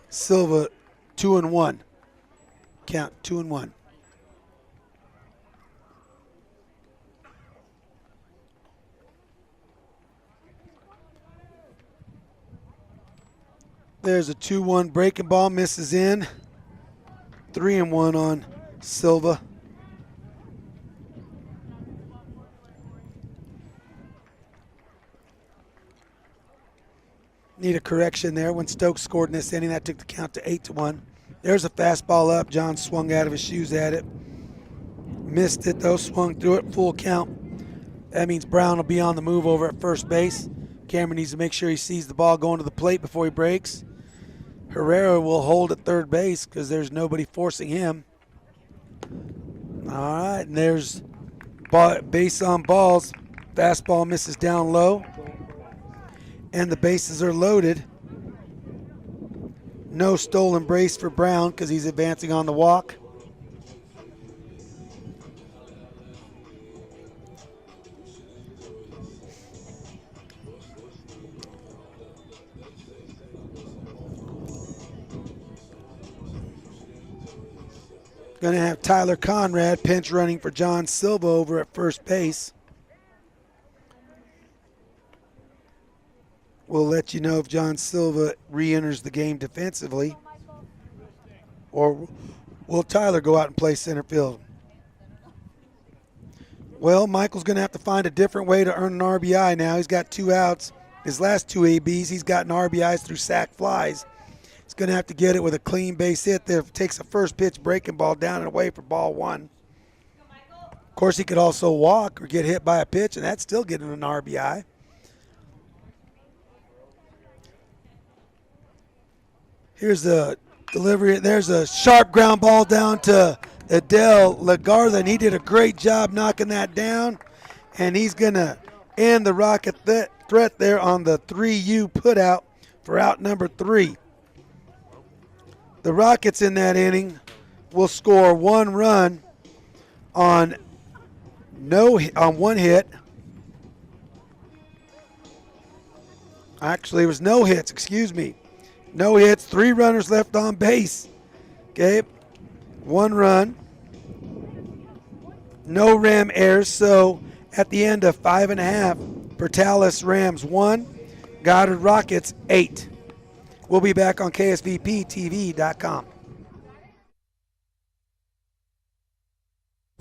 Speaker 1: Silva 2-1. Count 2-1. There's a 2-1 breaking ball, misses in. 3-1 on Silva. Need a correction there. When Stokes scored in this inning, that took the count to 8-1. There's a fastball up. John swung out of his shoes at it. Missed it though, swung through it, full count. That means Brown will be on the move over at first base. Cameron needs to make sure he sees the ball going to the plate before he breaks. Herrera will hold at third base because there's nobody forcing him. All right, and there's base on balls. Fastball misses down low. And the bases are loaded. No stolen base for Brown because he's advancing on the walk. Going to have Tyler Conrad pinch running for John Silva over at first base. We'll let you know if John Silva re-enters the game defensively. Or will Tyler go out and play center field? Well, Michael's going to have to find a different way to earn an RBI now. He's got 2 outs. His last 2 ABs, he's gotten RBIs through sac flies. He's going to have to get it with a clean base hit that takes a first pitch breaking ball down and away for ball 1. Of course, he could also walk or get hit by a pitch, and that's still getting an RBI. Here's the delivery. There's a sharp ground ball down to Adele Lagarda, and he did a great job knocking that down. And he's going to end the Rocket threat there on the 3U putout for out number 3. The Rockets in that inning will score 1 run on 1 hit. Actually, it was no hits, excuse me. No hits, 3 runners left on base. Okay, 1 run. No Ram errors, so at the end of 5.5, Portales Rams 1, Goddard Rockets 8. We'll be back on KSVPTV.com.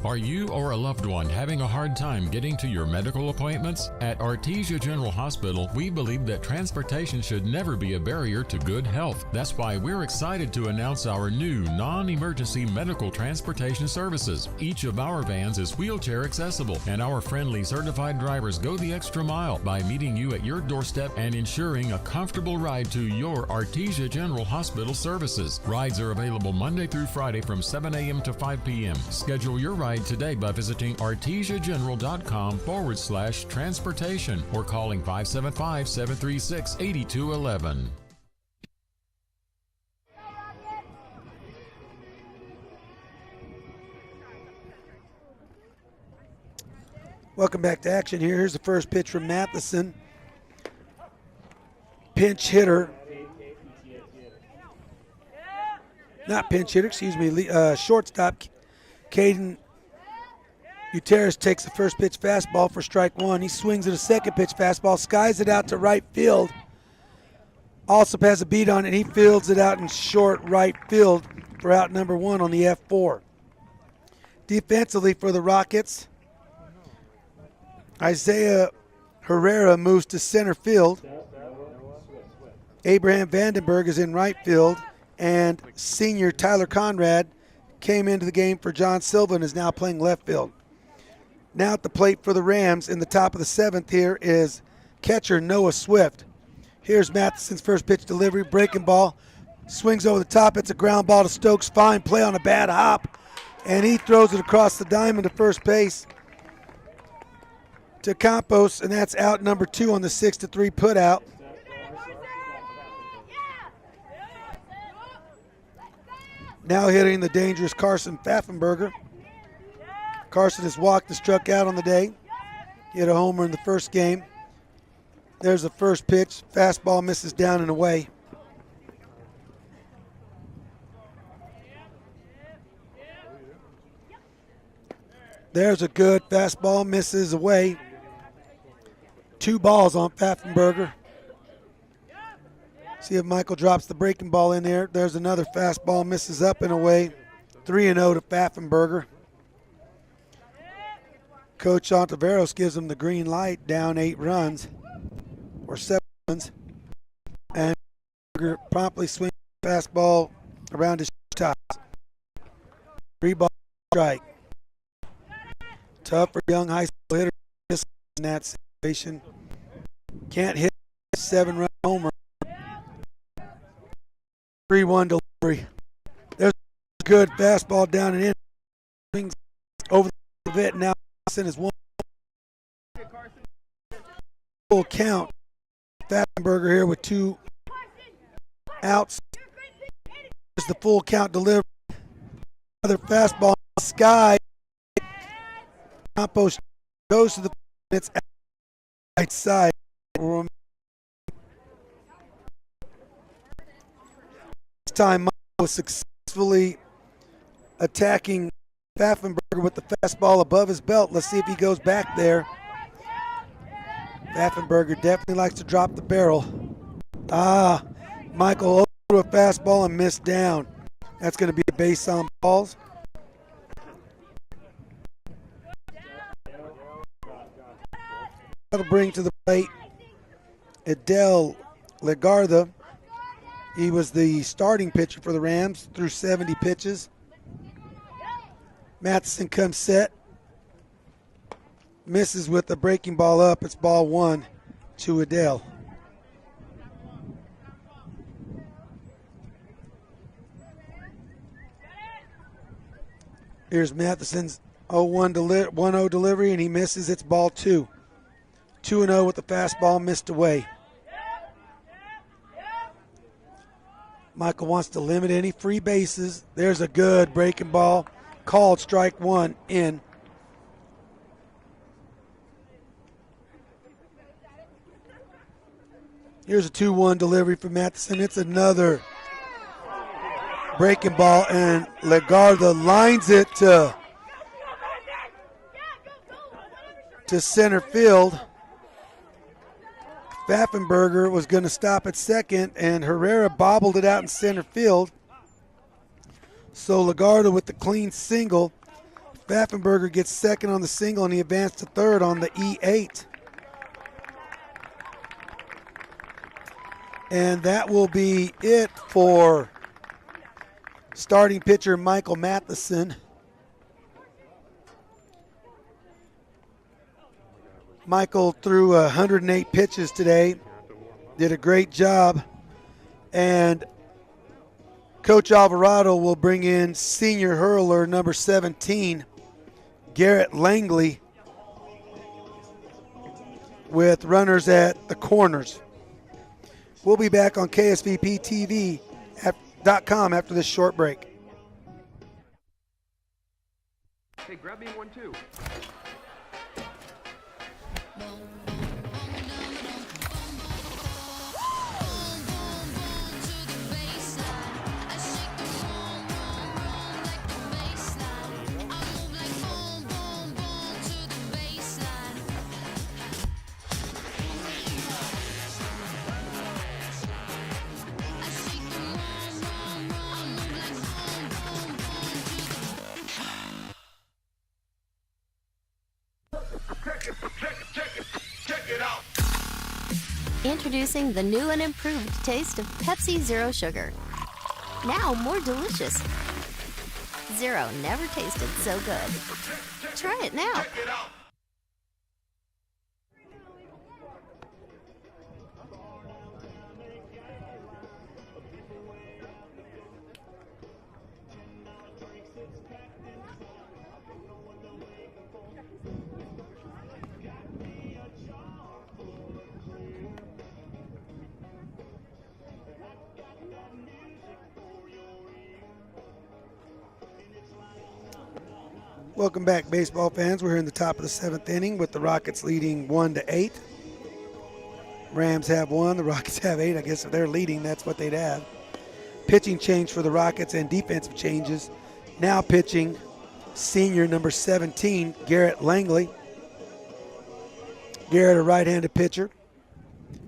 Speaker 16: Are you or a loved one having a hard time getting to your medical appointments? At Artesia General Hospital, we believe that transportation should never be a barrier to good health. That's why we're excited to announce our new non-emergency medical transportation services. Each of our vans is wheelchair accessible, and our friendly certified drivers go the extra mile by meeting you at your doorstep and ensuring a comfortable ride to your Artesia General Hospital services. Rides are available Monday through Friday from 7 a.m. to 5 p.m. Schedule your ride today by visiting artesiageneral.com/transportation or calling 575-736-8211.
Speaker 1: Welcome back to action here. Here's the first pitch from Matheson. Pinch hitter. Not pinch hitter, excuse me. Shortstop Caden Gutierrez takes the first pitch fastball for strike 1. He swings at a second pitch fastball, skies it out to right field. Also has a beat on it. He fields it out in short right field for out number 1 on the F4. Defensively for the Rockets, Isaiah Herrera moves to center field. Abraham Vandenberg is in right field, and senior Tyler Conrad came into the game for John Silva and is now playing left field. Now at the plate for the Rams in the top of the 7th here is catcher Noah Swift. Here's Matheson's first pitch delivery, breaking ball, swings over the top. It's a ground ball to Stokes. Fine play on a bad hop, and he throws it across the diamond to first base to Campos, and that's out number 2 on the 6-3 putout. Now hitting the dangerous Carson Pfaffenberger. Carson has walked and struck out on the day. He had a homer in the first game. There's the first pitch. Fastball misses down and away. There's a good fastball, misses away. 2 balls on Pfaffenberger. See if Michael drops the breaking ball in there. There's another fastball, misses up and away. 3-0 to Pfaffenberger. Coach Ontiveros gives him the green light, down 8 runs, or 7 runs. And Berger promptly swings the fastball around his tops. 3-ball strike. Tough for young high school hitter in that situation. Can't hit a 7-run homer. 3-1 delivery. There's a good fastball down and in. Swings over the bit. Now is 1. Full count. Pfaffenberger here with 2 outs. There's the full count delivery. Another fastball in the sky. Campos goes to the it's right side. This time Mike was successfully attacking Pfaffenberger with the fastball above his belt. Let's see if he goes back there. Pfaffenberger definitely likes to drop the barrel. Michael threw a fastball and missed down. That's going to be a base on balls. That'll bring to the plate Adel Legarda. He was the starting pitcher for the Rams through 70 pitches. Matheson comes set. Misses with the breaking ball up. It's ball 1 to Adele. Here's Matheson's 1-0 delivery, and he misses. It's ball 2. 2-0 with the fastball missed away. Michael wants to limit any free bases. There's a good breaking ball. Called strike 1 in. Here's a 2-1 delivery from Matheson. It's another breaking ball, and Lagarda lines it to center field. Pfaffenberger was going to stop at second, and Herrera bobbled it out in center field. So Lagarda with the clean single. Pfaffenberger gets second on the single, and he advanced to third on the E8. And that will be it for starting pitcher Michael Matheson. Michael threw 108 pitches today, did a great job, and Coach Alvarado will bring in senior hurler number 17, Garrett Langley, with runners at the corners. We'll be back on KSVPTV.com after this short break.
Speaker 6: Hey, grab me one too.
Speaker 7: Introducing the new and improved taste of Pepsi Zero Sugar. Now more delicious. Zero never tasted so good. Try it now.
Speaker 1: Welcome back, baseball fans. We're here in the top of the seventh inning with the Rockets leading 1-8. Rams have 1, the Rockets have 8. I guess if they're leading, that's what they'd have. Pitching change for the Rockets and defensive changes. Now pitching senior number 17, Garrett Langley. Garrett, a right-handed pitcher.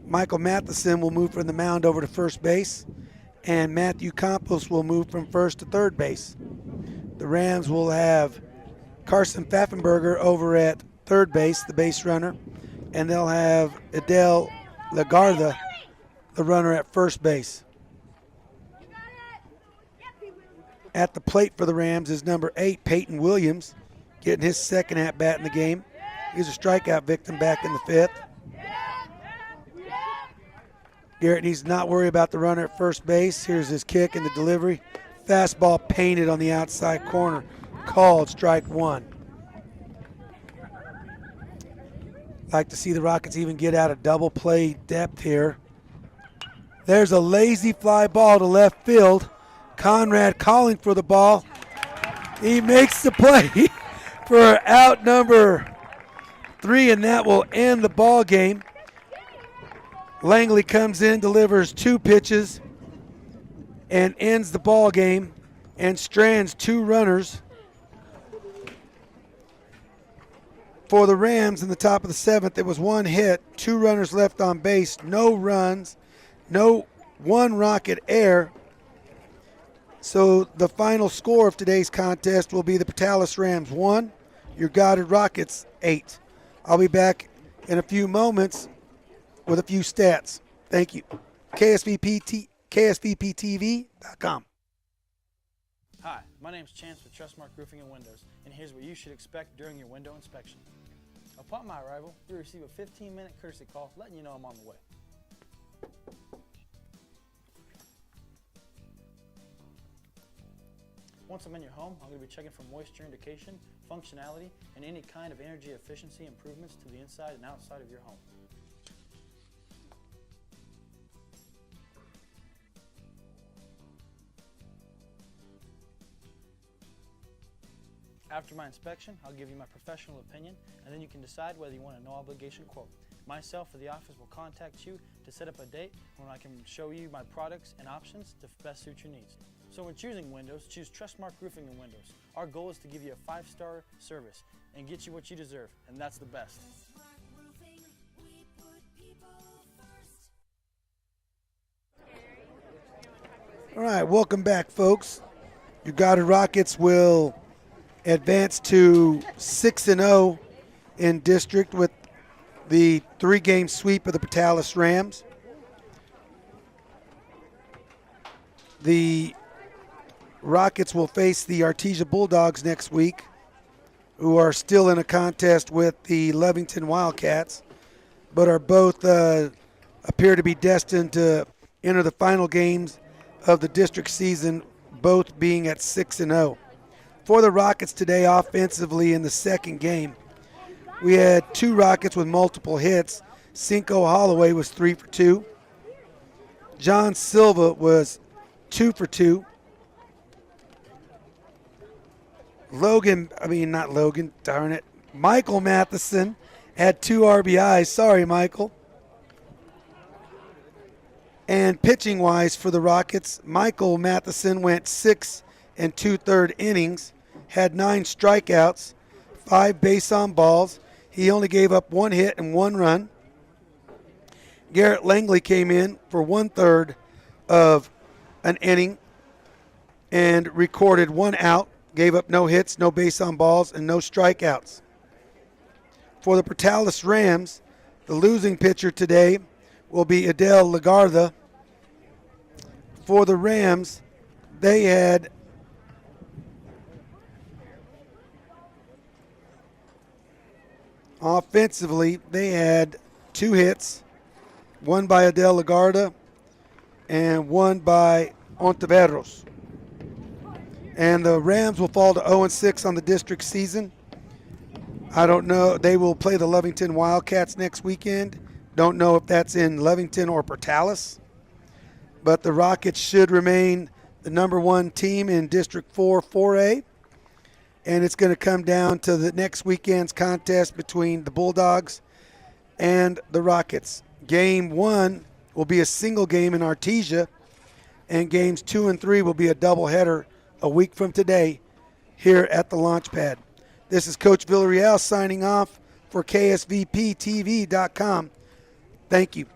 Speaker 1: Michael Matheson will move from the mound over to first base, and Matthew Campos will move from first to third base. The Rams will have Carson Pfaffenberger over at third base, the base runner, and they'll have Adel Lagarda, the runner, at first base. At the plate for the Rams is number 8, Peyton Williams, getting his second at-bat in the game. He's a strikeout victim back in the 5th. Garrett needs to not worry about the runner at first base. Here's his kick and the delivery. Fastball painted on the outside corner. Called strike 1. Like to see the Rockets even get out of double play depth here. There's a lazy fly ball to left field. Conrad calling for the ball. He makes the play for out number 3, and that will end the ball game. Langley comes in, delivers 2 pitches, and ends the ball game and strands 2 runners. For the Rams in the top of the 7th, it was 1 hit, 2 runners left on base, no runs, no 1 Rocket error. So the final score of today's contest will be the Portales Rams 1, your Goddard Rockets 8. I'll be back in a few moments with a few stats. Thank you. KSVPTV.com.
Speaker 5: Hi, my name's Chance with Trustmark Roofing and Windows, and here's what you should expect during your window inspection. Upon my arrival, you'll receive a 15-minute courtesy call letting you know I'm on the way. Once I'm in your home, I'm going to be checking for moisture indication, functionality, and any kind of energy efficiency improvements to the inside and outside of your home. After my inspection, I'll give you my professional opinion, and then you can decide whether you want a no-obligation quote. Myself or the office will contact you to set up a date when I can show you my products and options to best suit your needs. So when choosing windows, choose Trustmark Roofing and Windows. Our goal is to give you a 5-star service and get you what you deserve, and that's the best.
Speaker 1: All right, welcome back, folks. Your Goddard Rockets will advance to 6-0 in district with the 3-game sweep of the Portales Rams. The Rockets will face the Artesia Bulldogs next week, who are still in a contest with the Lovington Wildcats, but are both appear to be destined to enter the final games of the district season, both being at 6-0. For the Rockets today, offensively in the second game, we had 2 Rockets with multiple hits. Cinco Holloway was 3 for 2. John Silva was 2 for 2. Michael Matheson had 2 RBIs. Sorry, Michael. And pitching-wise for the Rockets, Michael Matheson went 6 2/3 innings, had 9 strikeouts, 5 base on balls. He only gave up 1 hit and 1 run. Garrett Langley came in for 1/3 of an inning and recorded 1 out, gave up no hits, no base on balls, and no strikeouts. For the Portales Rams, the losing pitcher today will be Adele Lagarda. For the Rams, they had offensively, they had 2 hits, 1 by Adele Lagarda and 1 by Ontiveros. And the Rams will fall to 0-6 on the district season. I don't know. They will play the Lovington Wildcats next weekend. Don't know if that's in Lovington or Portales. But the Rockets should remain the number 1 team in District 4 4A. And it's going to come down to the next weekend's contest between the Bulldogs and the Rockets. Game 1 will be a single game in Artesia, and games 2 and 3 will be a doubleheader a week from today here at the launch pad. This is Coach Villarreal signing off for KSVPTV.com. Thank you.